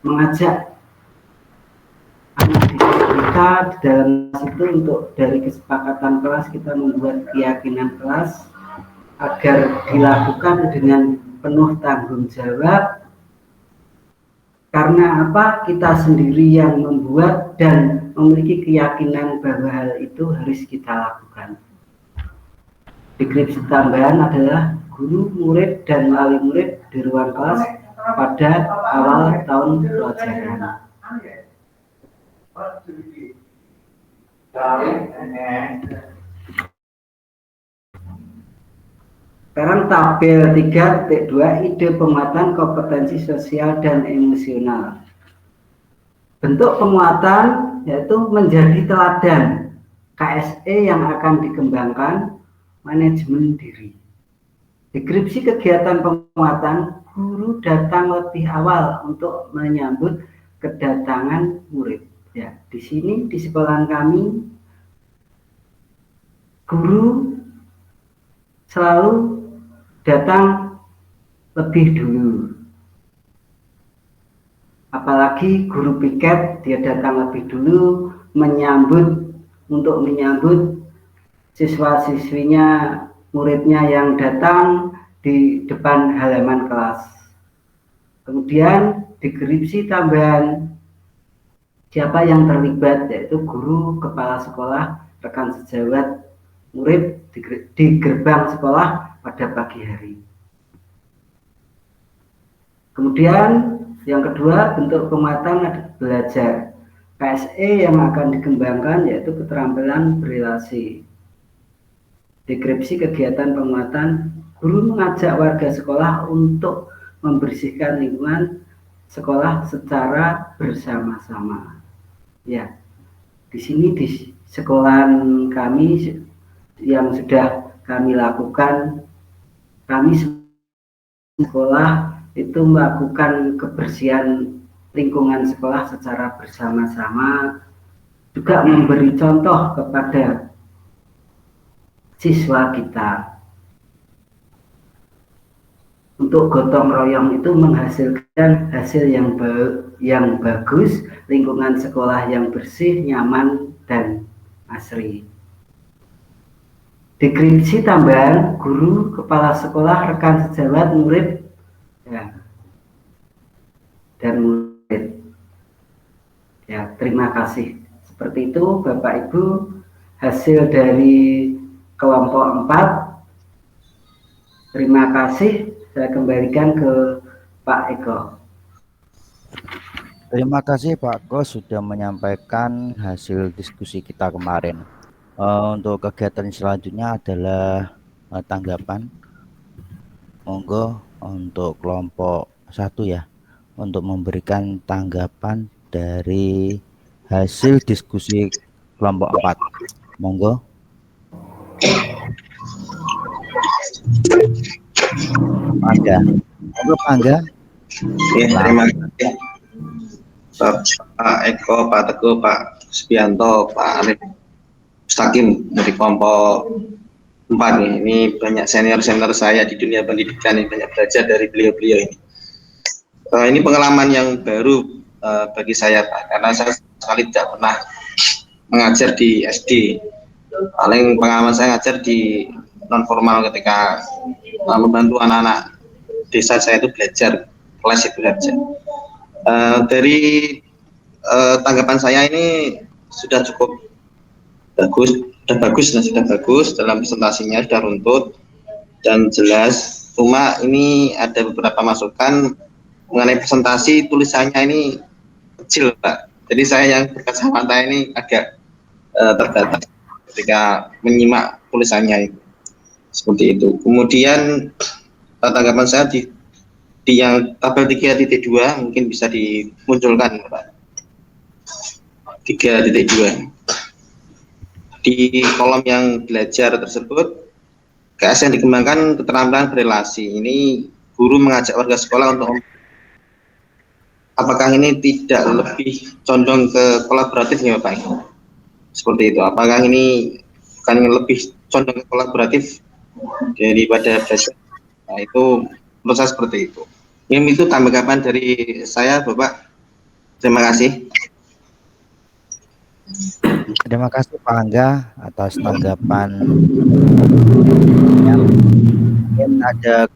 mengajak anak didik kita di dalam kelas itu untuk dari kesepakatan kelas kita membuat keyakinan kelas agar dilakukan dengan penuh tanggung jawab. Karena apa? Kita sendiri yang membuat dan memiliki keyakinan bahwa hal itu harus kita lakukan. Deskripsi tambahan adalah guru, murid, dan wali murid di ruang kelas pada awal tahun pelajaran. Sekarang tabel 3.2 ide penguatan kompetensi sosial dan emosional. Bentuk penguatan yaitu menjadi teladan KSE yang akan dikembangkan, manajemen diri. Deskripsi kegiatan penguatan, guru datang lebih awal untuk menyambut kedatangan murid. Ya, di sini di sekolah kami guru selalu datang lebih dulu. Apalagi guru piket, dia datang lebih dulu untuk menyambut siswa-siswinya, muridnya yang datang di depan halaman kelas. Kemudian deskripsi tambahan siapa yang terlibat, yaitu guru, kepala sekolah, rekan sejawat, murid di gerbang sekolah pada pagi hari. Kemudian yang kedua, bentuk penguatan belajar. KSE yang akan dikembangkan yaitu keterampilan berrelasi. Deskripsi kegiatan penguatan, guru mengajak warga sekolah untuk membersihkan lingkungan sekolah secara bersama-sama. Ya, di sini di sekolah kami yang sudah kami lakukan, kami sekolah itu melakukan kebersihan lingkungan sekolah secara bersama-sama, juga memberi contoh kepada siswa kita. Untuk gotong royong itu menghasilkan hasil yang bagus, lingkungan sekolah yang bersih, nyaman, dan asri. Deskripsi tambahan, guru, kepala sekolah, rekan sejawat, murid, ya, dan murid. Ya, terima kasih. Seperti itu Bapak Ibu, hasil dari kelompok 4. Terima kasih. Saya kembalikan ke Pak Eko. Terima kasih Pak Kos sudah menyampaikan hasil diskusi kita kemarin. Untuk kegiatan selanjutnya adalah tanggapan. Monggo untuk kelompok 1 ya, untuk memberikan tanggapan dari hasil diskusi kelompok 4. Monggo. Angga. Monggo Angga. Ya, terima kasih. Pak Eko, Pak Teguh, Pak Subianto, Pak Arif Mustaqim dari kelompok 4 nih. Ini banyak senior-senior saya di dunia pendidikan, ini banyak belajar dari beliau-beliau ini. Ini pengalaman yang baru bagi saya Pak, karena saya sekali tidak pernah mengajar di SD. Paling pengalaman saya ngajar di non formal ketika membantu anak-anak desa saya itu belajar, kelas itu belajar. Dari tanggapan saya ini sudah cukup bagus, sudah bagus dalam presentasinya, sudah runtut dan jelas. Cuma ini ada beberapa masukan mengenai presentasi, tulisannya ini kecil Pak. Jadi saya yang berkacamata ini agak terbatas ketika menyimak tulisannya itu. Seperti itu. Kemudian tanggapan saya di yang tabel 3.2 mungkin bisa dimunculkan, Pak. 3.2. Di kolom yang belajar tersebut, KS yang dikembangkan keterampilan berelasi. Ini guru mengajak warga sekolah untuk, apakah ini tidak lebih condong ke kolaboratif ya Pak? Seperti itu. Apakah ini bukan lebih condong ke kolaboratif daripada belajar? Nah, itu menurut saya seperti itu. Yang itu tanggapan dari saya, Bapak. Terima kasih. Terima kasih Pak Angga atas tanggapan. Mungkin ada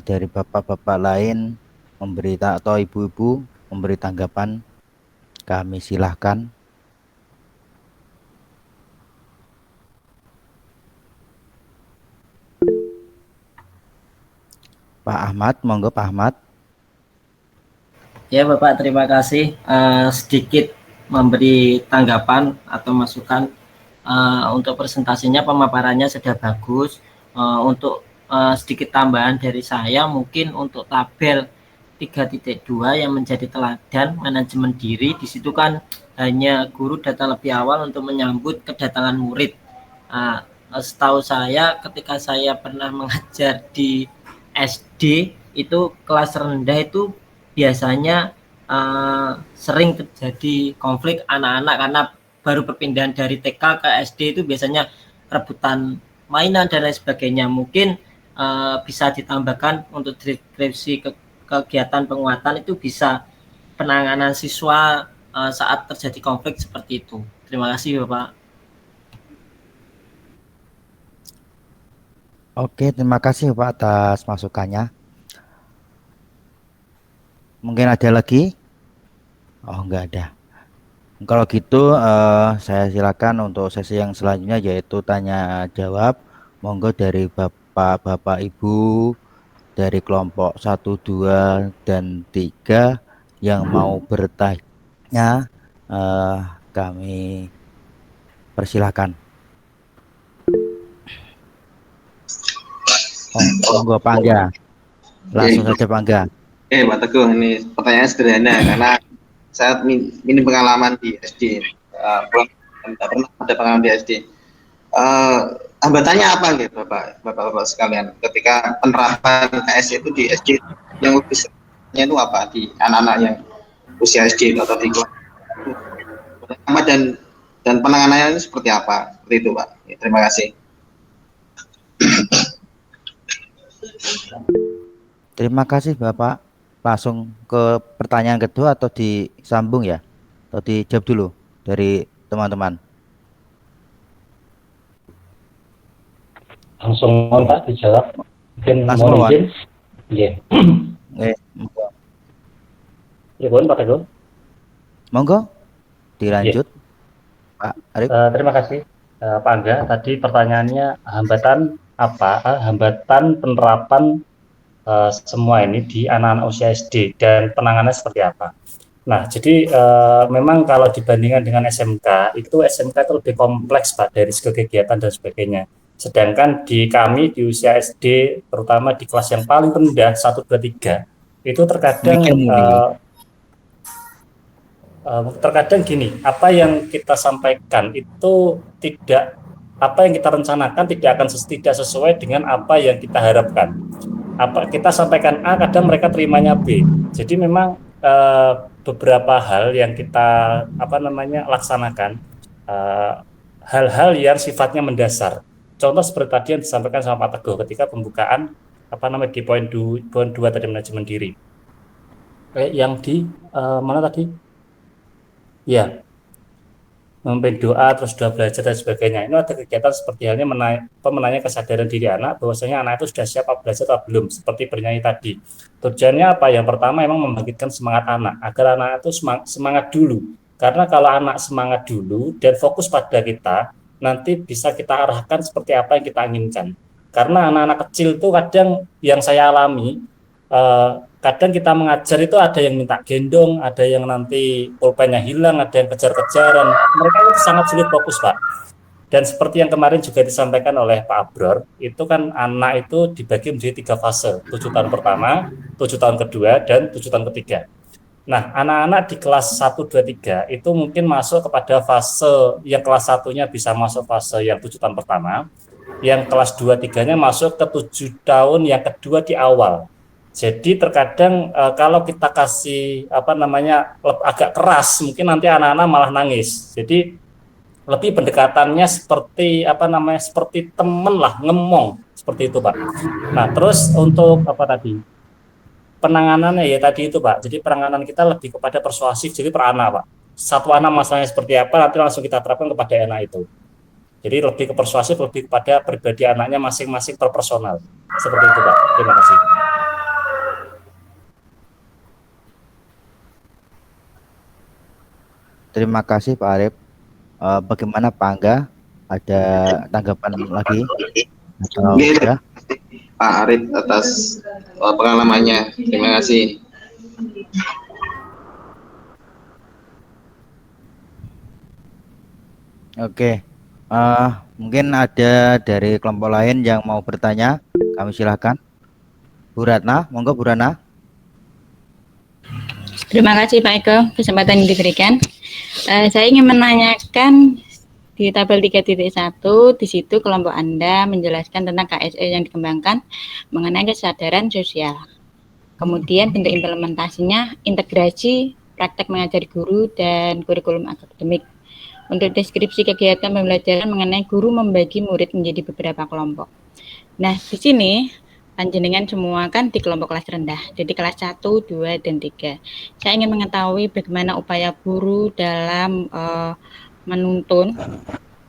dari bapak-bapak lain memberi atau ibu-ibu memberi tanggapan, kami silahkan. Pak Ahmad, monggo Pak Ahmad. Ya Bapak, terima kasih. Sedikit memberi tanggapan atau masukan untuk presentasinya, pemaparannya sudah bagus. Untuk sedikit tambahan dari saya, mungkin untuk tabel 3.2 yang menjadi teladan manajemen diri, di situ kan hanya guru datang lebih awal untuk menyambut kedatangan murid. Setahu saya ketika saya pernah mengajar di SD, itu kelas rendah itu biasanya sering terjadi konflik anak-anak karena baru perpindahan dari TK ke SD, itu biasanya rebutan mainan dan lain sebagainya. Mungkin bisa ditambahkan untuk deskripsi kegiatan penguatan itu bisa penanganan siswa saat terjadi konflik seperti itu. Terima kasih Bapak. Oke, terima kasih Pak atas masukannya. Mungkin ada lagi? Oh, enggak ada. Kalau gitu saya silakan untuk sesi yang selanjutnya, yaitu tanya jawab. Monggo dari Bapak Ibu dari kelompok 1, 2, dan 3 yang mau bertanya, kami persilakan. Monggo Pak Angga. Langsung saja Pak Angga. Pak Teguh, ini pertanyaan sederhana karena saya minim pengalaman di SD. Tidak pernah ada pengalaman di SD. Hambatannya apa gitu Bapak sekalian ketika penerapan KS itu di SD yang lebih sebenarnya itu apa di anak-anak yang usia SD atau di kelas dan penanganannya itu seperti apa? Seperti itu Pak. Ya, terima kasih. Terima kasih Bapak. Langsung ke pertanyaan kedua atau disambung ya? Atau dijawab dulu dari teman-teman? Langsung Pak dijawab. Mungkin langsung mohon izin. Iya. Ya, Pak Teguh. Monggo dilanjut. Pak Arif. Terima kasih Pak Angga. Tadi pertanyaannya hambatan apa? Hambatan penerapan semua ini di anak-anak usia SD dan penanganannya seperti apa? Nah, jadi memang kalau dibandingkan dengan SMK, itu SMK itu lebih kompleks Pak dari segi kegiatan dan sebagainya. Sedangkan di kami di usia SD, terutama di kelas yang paling rendah 1, 2, 3, itu terkadang gini, apa yang kita sampaikan itu tidak, apa yang kita rencanakan tidak akan tidak sesuai dengan apa yang kita harapkan. Apa kita sampaikan A, kadang mereka terimanya B. Jadi memang beberapa hal yang kita laksanakan, hal-hal yang sifatnya mendasar. Contoh seperti tadi yang disampaikan sama Pak Teguh ketika pembukaan di poin 2 tadi manajemen diri. Yang di mana tadi? Ya, memimpin doa, terus doa belajar dan sebagainya. Ini ada kegiatan seperti halnya menanya kesadaran diri anak, bahwasanya anak itu sudah siap belajar atau belum, seperti bernyanyi tadi. Tujuannya apa? Yang pertama memang membangkitkan semangat anak, agar anak itu semangat dulu. Karena kalau anak semangat dulu dan fokus pada kita, nanti bisa kita arahkan seperti apa yang kita inginkan. Karena anak-anak kecil itu kadang yang saya alami, kadang kita mengajar itu ada yang minta gendong, ada yang nanti pulpennya hilang, ada yang kejar-kejaran. Mereka itu sangat sulit fokus, Pak. Dan seperti yang kemarin juga disampaikan oleh Pak Abror, itu kan anak itu dibagi menjadi 3 fase, 7 tahun pertama, 7 tahun kedua, dan 7 tahun ketiga. Nah, anak-anak di kelas 1, 2, 3 itu mungkin masuk kepada fase yang kelas 1-nya bisa masuk fase yang 7 tahun pertama, yang kelas 2, 3-nya masuk ke 7 tahun yang kedua di awal. Jadi terkadang kalau kita kasih agak keras, mungkin nanti anak-anak malah nangis. Jadi lebih pendekatannya seperti temen lah, ngemong seperti itu, Pak. Nah, terus untuk penanganannya ya tadi itu, Pak. Jadi penanganan kita lebih kepada persuasif, jadi per anak, Pak. Satu anak masalahnya seperti apa, nanti langsung kita terapkan kepada anak itu. Jadi lebih ke persuasif, lebih kepada pribadi anaknya masing-masing per personal. Seperti itu, Pak. Terima kasih. Terima kasih Pak Arif. Bagaimana Pak Angga? Ada tanggapan lagi? Atau ya? Pak Arif atas pengalamannya. Terima kasih. Oke. Mungkin ada dari kelompok lain yang mau bertanya. Kami silahkan. Bu Ratna, monggo Bu Ratna. Terima kasih Pak Eko, kesempatan yang diberikan. Saya ingin menanyakan di tabel 3.1, di situ kelompok Anda menjelaskan tentang KSE yang dikembangkan mengenai kesadaran sosial. Kemudian bentuk implementasinya, integrasi praktek mengajari guru dan kurikulum akademik. Untuk deskripsi kegiatan pembelajaran mengenai guru membagi murid menjadi beberapa kelompok. Nah, di sini panjenengan semua kan di kelompok kelas rendah, jadi kelas 1, 2, dan 3. Saya ingin mengetahui bagaimana upaya guru dalam menuntun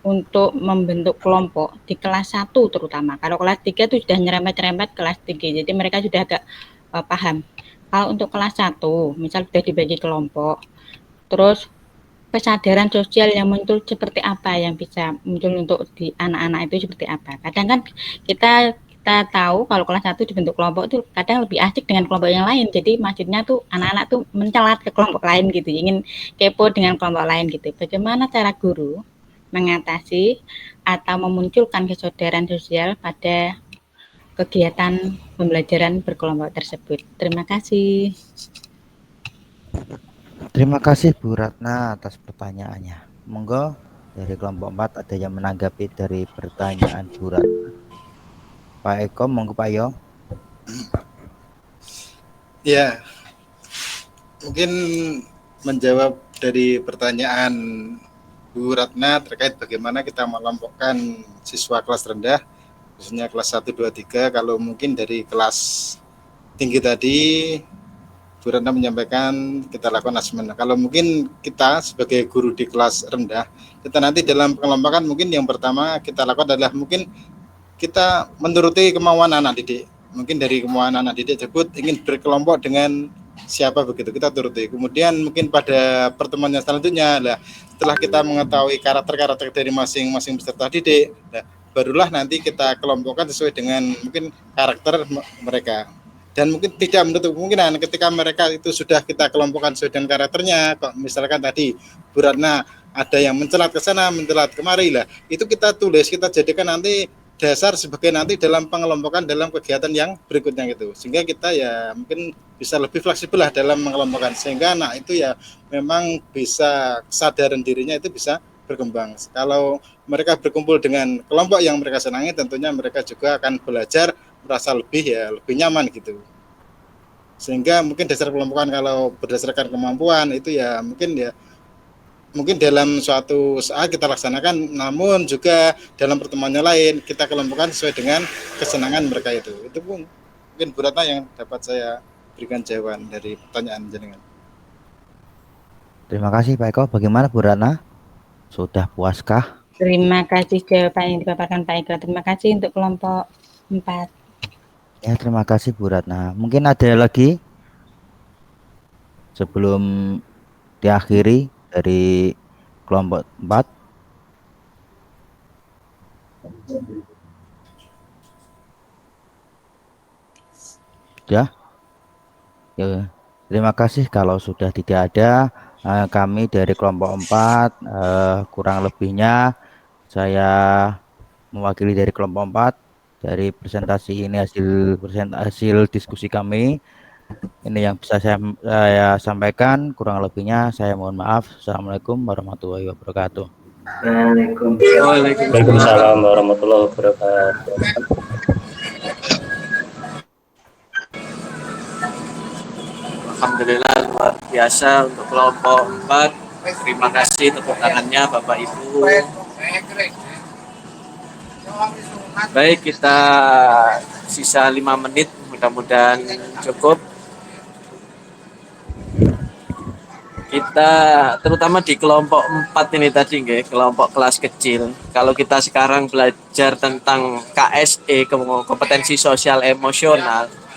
untuk membentuk kelompok di kelas 1 terutama. Kalau kelas 3 itu sudah nyerempet-nyerempet kelas 3, jadi mereka sudah agak paham. Kalau untuk kelas 1, misal sudah dibagi kelompok, terus kesadaran sosial yang muncul seperti apa yang bisa muncul untuk di anak-anak itu seperti apa. Kadang kan kita tahu kalau kelas 1 dibentuk kelompok itu kadang lebih asik dengan kelompok yang lain. Jadi maksudnya tuh anak-anak tuh mencelat ke kelompok lain gitu, ingin kepo dengan kelompok lain gitu. Bagaimana cara guru mengatasi atau memunculkan kesadaran sosial pada kegiatan pembelajaran berkelompok tersebut? Terima kasih. Terima kasih Bu Ratna atas pertanyaannya. Monggo dari kelompok 4 ada yang menanggapi dari pertanyaan Bu Ratna. Pak Eko, monggo Pak Yo. Ya, mungkin menjawab dari pertanyaan Bu Ratna terkait bagaimana kita mengelompokkan siswa kelas rendah, khususnya kelas 1, 2, 3. Kalau mungkin dari kelas tinggi tadi, Bu Ratna menyampaikan kita lakukan asesmen. Kalau mungkin kita sebagai guru di kelas rendah, kita nanti dalam pengelompokan mungkin yang pertama kita lakukan adalah mungkin kita menuruti kemauan anak didik. Mungkin dari kemauan anak didik tersebut ingin berkelompok dengan siapa begitu, kita turuti. Kemudian mungkin pada pertemuan yang selanjutnya, setelah kita mengetahui karakter-karakter dari masing-masing peserta didik, barulah nanti kita kelompokkan sesuai dengan mungkin karakter mereka. Dan mungkin tidak menutup kemungkinan ketika mereka itu sudah kita kelompokkan sesuai dengan karakternya, kok misalkan tadi Bu Ratna ada yang mencelat ke sana, mencelat kemari lah, itu kita tulis, kita jadikan nanti dasar sebagai nanti dalam pengelompokan dalam kegiatan yang berikutnya gitu, sehingga kita ya mungkin bisa lebih fleksibel lah dalam mengelompokkan, sehingga anak itu ya memang bisa kesadaran dirinya itu bisa berkembang. Kalau mereka berkumpul dengan kelompok yang mereka senangi, tentunya mereka juga akan belajar merasa lebih nyaman gitu. Sehingga mungkin dasar kelompokan kalau berdasarkan kemampuan itu ya mungkin dalam suatu saat kita laksanakan, namun juga dalam pertemuan yang lain kita kelompokkan sesuai dengan kesenangan mereka itu. Itu pun mungkin Bu Ratna yang dapat saya berikan jawaban dari pertanyaan jenengan. Terima kasih Pak Eko. Bagaimana Bu Ratna? Sudah puaskah? Terima kasih jawaban yang dipaparkan Pak Eko. Terima kasih untuk kelompok 4. Ya, terima kasih Bu Ratna. Mungkin ada lagi sebelum diakhiri dari kelompok 4. Ya. Ya, terima kasih kalau sudah tidak ada. Kami dari kelompok 4, kurang lebihnya saya mewakili dari kelompok 4. Dari presentasi ini hasil diskusi kami. Ini yang bisa saya sampaikan. Kurang lebihnya saya mohon maaf. Assalamualaikum warahmatullahi wabarakatuh. Waalaikumsalam warahmatullahi wabarakatuh. Alhamdulillah luar biasa untuk kelompok 4. Terima kasih tepuk tangannya Bapak Ibu. Baik, kita sisa 5 menit, mudah-mudahan cukup. Kita terutama di kelompok 4 ini tadi, kelompok kelas kecil. Kalau kita sekarang belajar tentang KSE, kompetensi sosial emosional,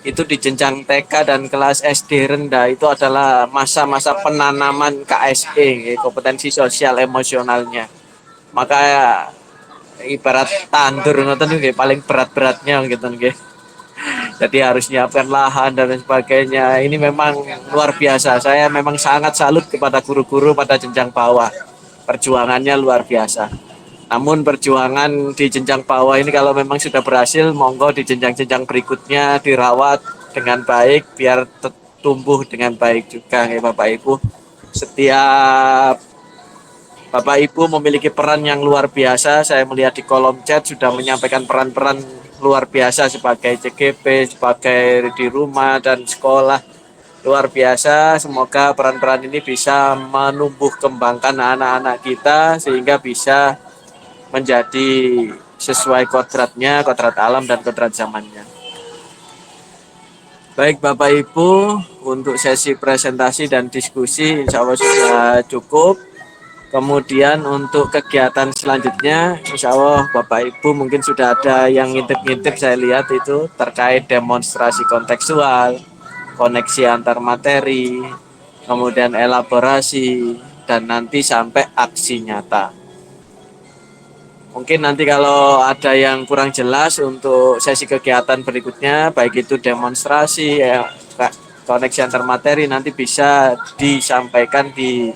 itu di jenjang TK dan kelas SD rendah itu adalah masa-masa penanaman KSE, kompetensi sosial emosionalnya. Maka ibarat tandur ngoten nggih paling berat-beratnya gitu nggih. Jadi harus nyiapkan lahan dan sebagainya. Ini memang luar biasa. Saya memang sangat salut kepada guru-guru pada jenjang bawah. Perjuangannya luar biasa. Namun perjuangan di jenjang bawah ini kalau memang sudah berhasil, monggo di jenjang-jenjang berikutnya dirawat dengan baik biar tumbuh dengan baik juga ya Bapak Ibu. Setiap Bapak Ibu memiliki peran yang luar biasa. Saya melihat di kolom chat sudah menyampaikan peran-peran luar biasa sebagai CGP, sebagai di rumah dan sekolah. Luar biasa, semoga peran-peran ini bisa menumbuh kembangkan anak-anak kita sehingga bisa menjadi sesuai kodratnya, kodrat alam dan kodrat zamannya. Baik Bapak Ibu, untuk sesi presentasi dan diskusi insya Allah sudah cukup. Kemudian untuk kegiatan selanjutnya, insya Allah Bapak Ibu mungkin sudah ada yang ngintip-ngintip saya lihat itu terkait demonstrasi kontekstual, koneksi antar materi, kemudian elaborasi, dan nanti sampai aksi nyata. Mungkin nanti kalau ada yang kurang jelas untuk sesi kegiatan berikutnya, baik itu demonstrasi, koneksi antar materi, nanti bisa disampaikan di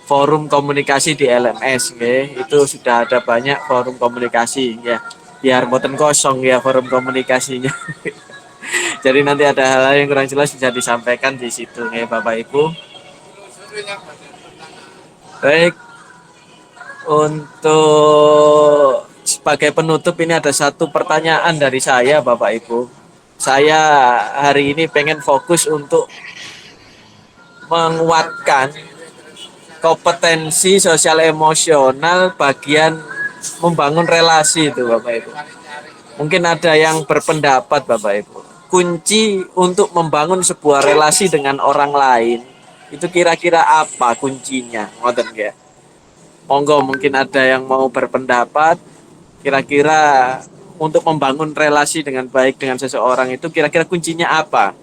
forum komunikasi di LMS, itu sudah ada banyak forum komunikasi ya, biar boten kosong ya forum komunikasinya. Jadi nanti ada hal-hal yang kurang jelas bisa disampaikan di situ ya Bapak Ibu. Baik, untuk sebagai penutup ini ada satu pertanyaan dari saya Bapak Ibu. Saya hari ini pengen fokus untuk menguatkan kompetensi sosial emosional bagian membangun relasi itu Bapak Ibu. Mungkin ada yang berpendapat Bapak Ibu, kunci untuk membangun sebuah relasi dengan orang lain itu kira-kira apa kuncinya? Ngoten nggih. Monggo mungkin ada yang mau berpendapat kira-kira untuk membangun relasi dengan baik dengan seseorang itu kira-kira kuncinya apa?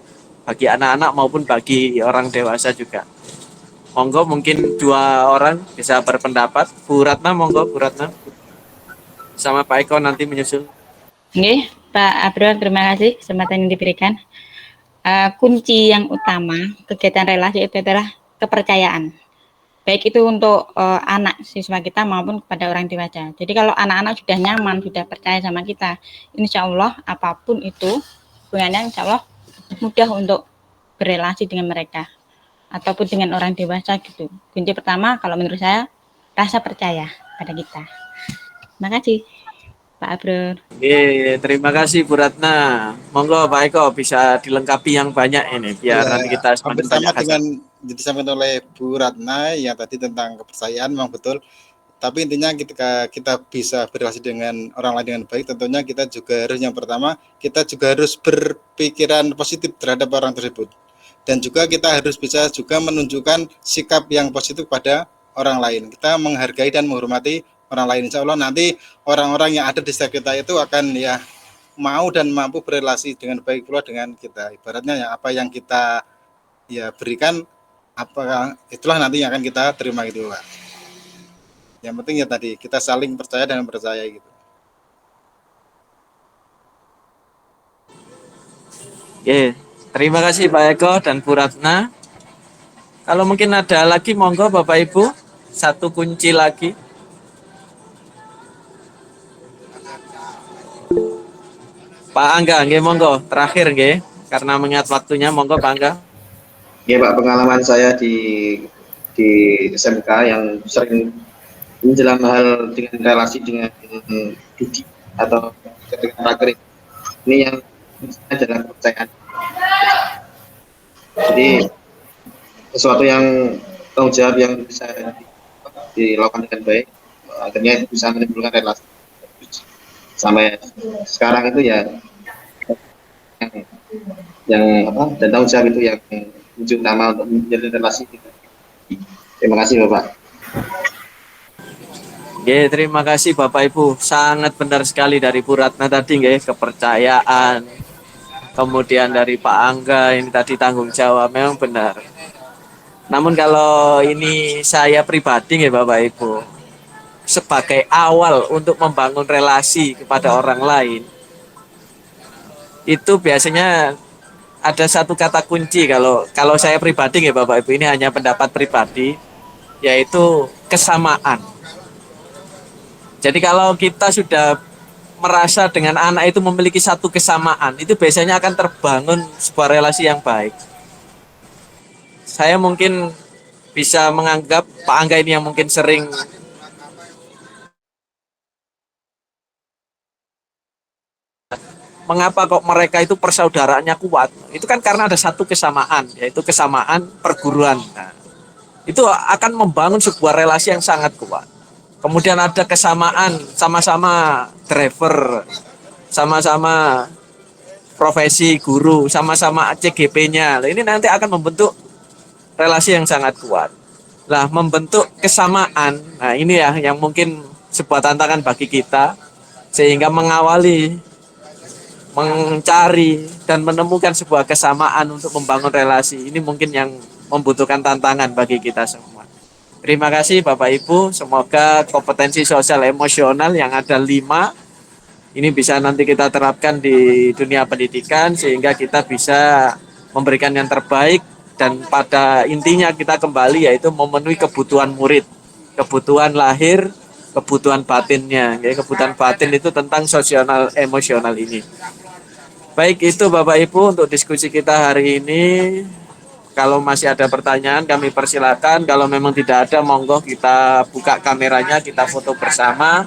Bagi anak-anak maupun bagi orang dewasa juga. Monggo mungkin 2 orang bisa berpendapat. Bu Ratna, monggo Bu Ratna. Sama Pak Eko nanti menyusul. Oke, Pak Abdul, terima kasih kesempatan yang diberikan. Kunci yang utama kegiatan relasi itu adalah kepercayaan. Baik itu untuk anak siswa kita maupun kepada orang dewasa. Jadi kalau anak-anak sudah nyaman, sudah percaya sama kita, insya Allah apapun itu hubungannya insya Allah mudah untuk berelasi dengan mereka ataupun dengan orang dewasa gitu. Kunci pertama kalau menurut saya rasa percaya pada kita. Terima kasih Pak Abdur. Terima kasih Bu Ratna. Monggo Pak Eko bisa dilengkapi yang banyak ini biar nanti kita hampir sama dengan disampaikan oleh Bu Ratna yang tadi tentang kepercayaan memang betul. Tapi intinya ketika kita bisa berrelasi dengan orang lain dengan baik, tentunya kita juga harus yang pertama kita juga harus berpikiran positif terhadap orang tersebut. Dan juga kita harus bisa juga menunjukkan sikap yang positif pada orang lain. Kita menghargai dan menghormati orang lain. Insya Allah nanti orang-orang yang ada di sekitar kita itu akan ya mau dan mampu berrelasi dengan baik pula dengan kita. Ibaratnya ya apa yang kita ya berikan, apa itulah nanti yang akan kita terima gitu Pak. Yang penting ya tadi kita saling percaya dan percaya gitu. Terima kasih Pak Eko dan Bu Ratna. Kalau mungkin ada lagi, monggo Bapak Ibu, satu kunci lagi. Pak Angga, nggih monggo, terakhir nggih, karena mengingat waktunya, monggo Pak Angga. Ya Pak, pengalaman saya di SMK yang sering menjelang hal dengan relasi dengan Dudi atau dengan prakerik, ini yang adalah kepercayaan. Jadi sesuatu yang tanggung jawab yang bisa dilakukan dengan baik, akhirnya itu bisa menimbulkan relasi. Sampai sekarang itu ya yang apa, dan tanggung jawab itu yang kunci utama untuk menjalin relasi kita. Terima kasih Bapak. Oke, terima kasih Bapak Ibu. Sangat benar sekali dari Bu Ratna tadi, nggih, kepercayaan. Kemudian dari Pak Angga ini tadi tanggung jawab, memang benar. Namun kalau ini saya pribadi, nggih Bapak Ibu, sebagai awal untuk membangun relasi kepada orang lain, itu biasanya ada satu kata kunci. Kalau saya pribadi, nggih Bapak Ibu, ini hanya pendapat pribadi, yaitu kesamaan. Jadi kalau kita sudah merasa dengan anak itu memiliki satu kesamaan, itu biasanya akan terbangun sebuah relasi yang baik. Saya mungkin bisa menganggap Pak Angga ini yang mungkin sering mengapa kok mereka itu persaudaraannya kuat, itu kan karena ada satu kesamaan, yaitu kesamaan perguruan. Nah, itu akan membangun sebuah relasi yang sangat kuat. Kemudian ada kesamaan, sama-sama driver, sama-sama profesi guru, sama-sama CGP-nya. Ini nanti akan membentuk relasi yang sangat kuat. Nah, membentuk kesamaan, nah ini ya yang mungkin sebuah tantangan bagi kita, sehingga mengawali, mencari, dan menemukan sebuah kesamaan untuk membangun relasi. Ini mungkin yang membutuhkan tantangan bagi kita semua. Terima kasih Bapak Ibu, semoga kompetensi sosial emosional yang ada 5 ini bisa nanti kita terapkan di dunia pendidikan, sehingga kita bisa memberikan yang terbaik, dan pada intinya kita kembali yaitu memenuhi kebutuhan murid, kebutuhan lahir, kebutuhan batinnya. Kebutuhan batin itu tentang sosial emosional ini. Baik, itu Bapak Ibu untuk diskusi kita hari ini. Kalau masih ada pertanyaan kami persilakan. Kalau memang tidak ada, monggo kita buka kameranya, kita foto bersama.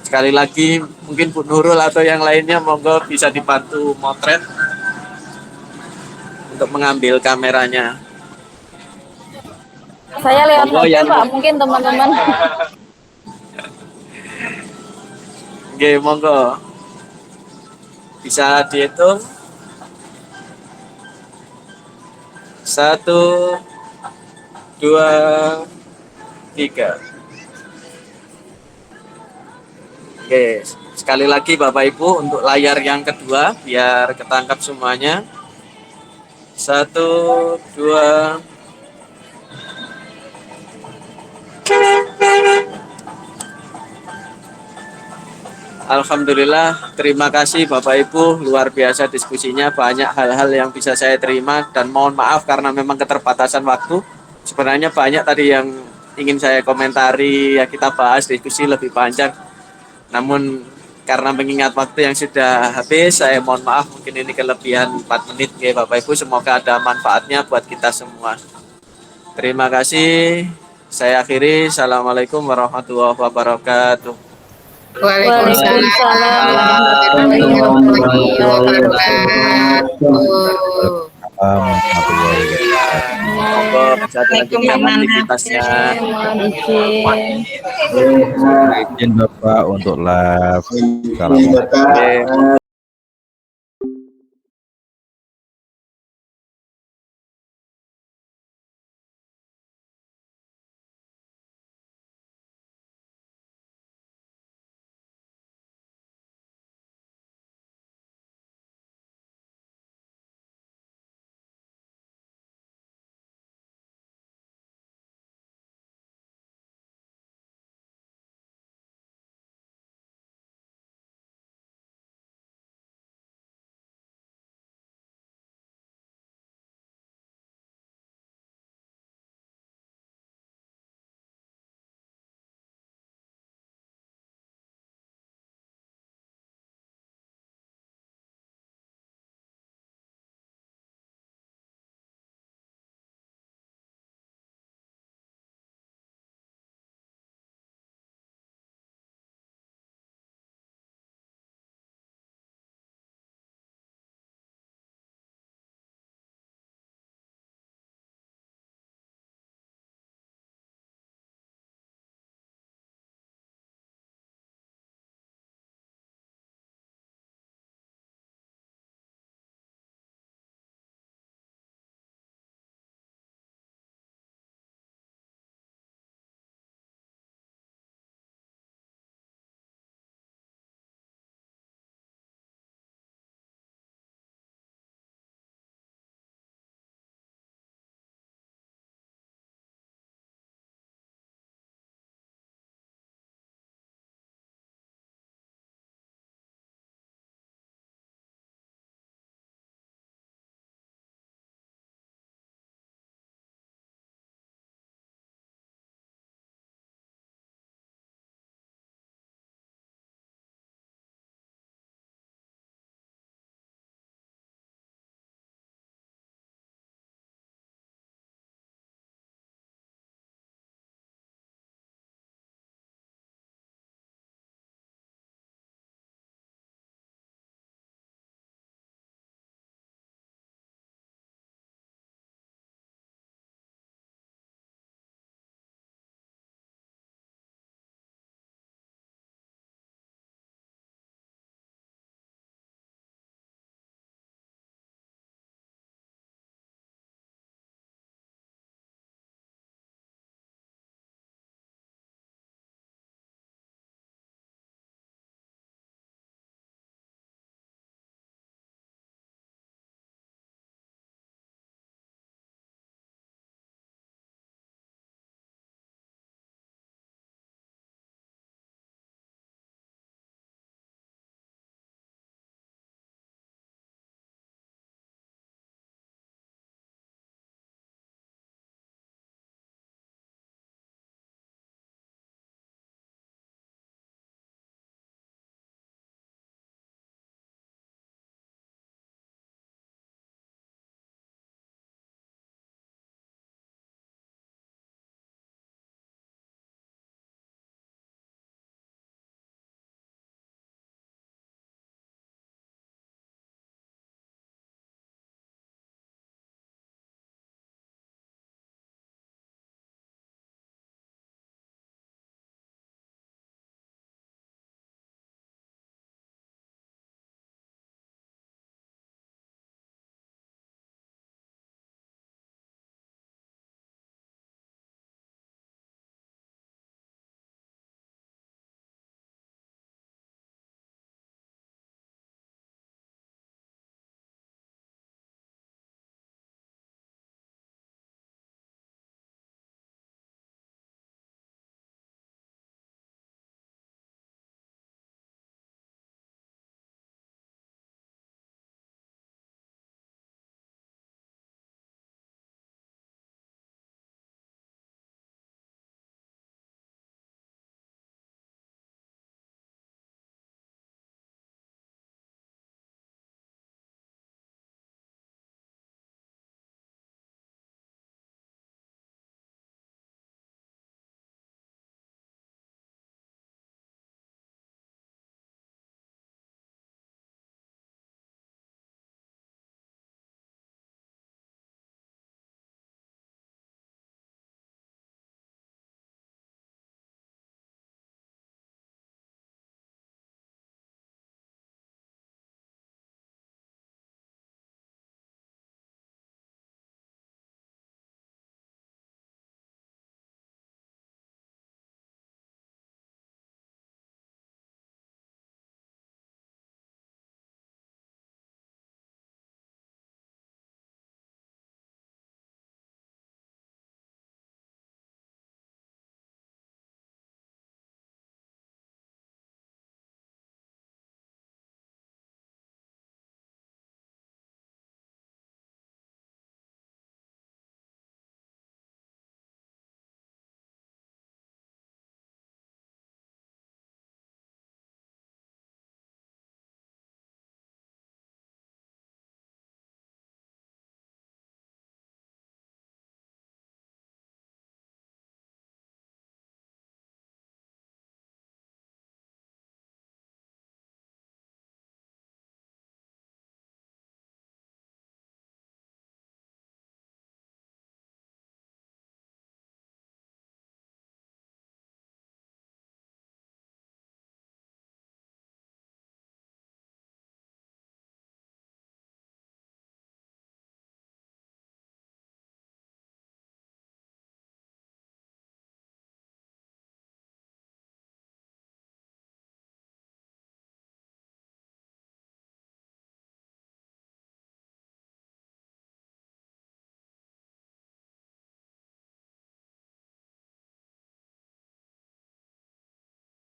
Sekali lagi mungkin Bu Nurul atau yang lainnya monggo bisa dibantu motret untuk mengambil kameranya. Saya lewat Monggo HP yang Pak, mungkin teman-teman. Oke, monggo. Bisa dihitung. 1, 2, 3. Oke, sekali lagi Bapak Ibu untuk layar yang kedua biar ketangkap semuanya. 1, 2. Alhamdulillah, terima kasih Bapak Ibu, luar biasa diskusinya, banyak hal-hal yang bisa saya terima, dan mohon maaf karena memang keterbatasan waktu. Sebenarnya banyak tadi yang ingin saya komentari, ya kita bahas diskusi lebih panjang. Namun karena mengingat waktu yang sudah habis, saya mohon maaf, mungkin ini kelebihan 4 menit ya Bapak Ibu, semoga ada manfaatnya buat kita semua. Terima kasih, saya akhiri. Assalamualaikum warahmatullahi wabarakatuh. Waalaikumsalam warahmatullahi wabarakatuh. Monggo bisa dilanjutkan aktivitasnya. Izin Bapak untuk live. Assalamualaikum.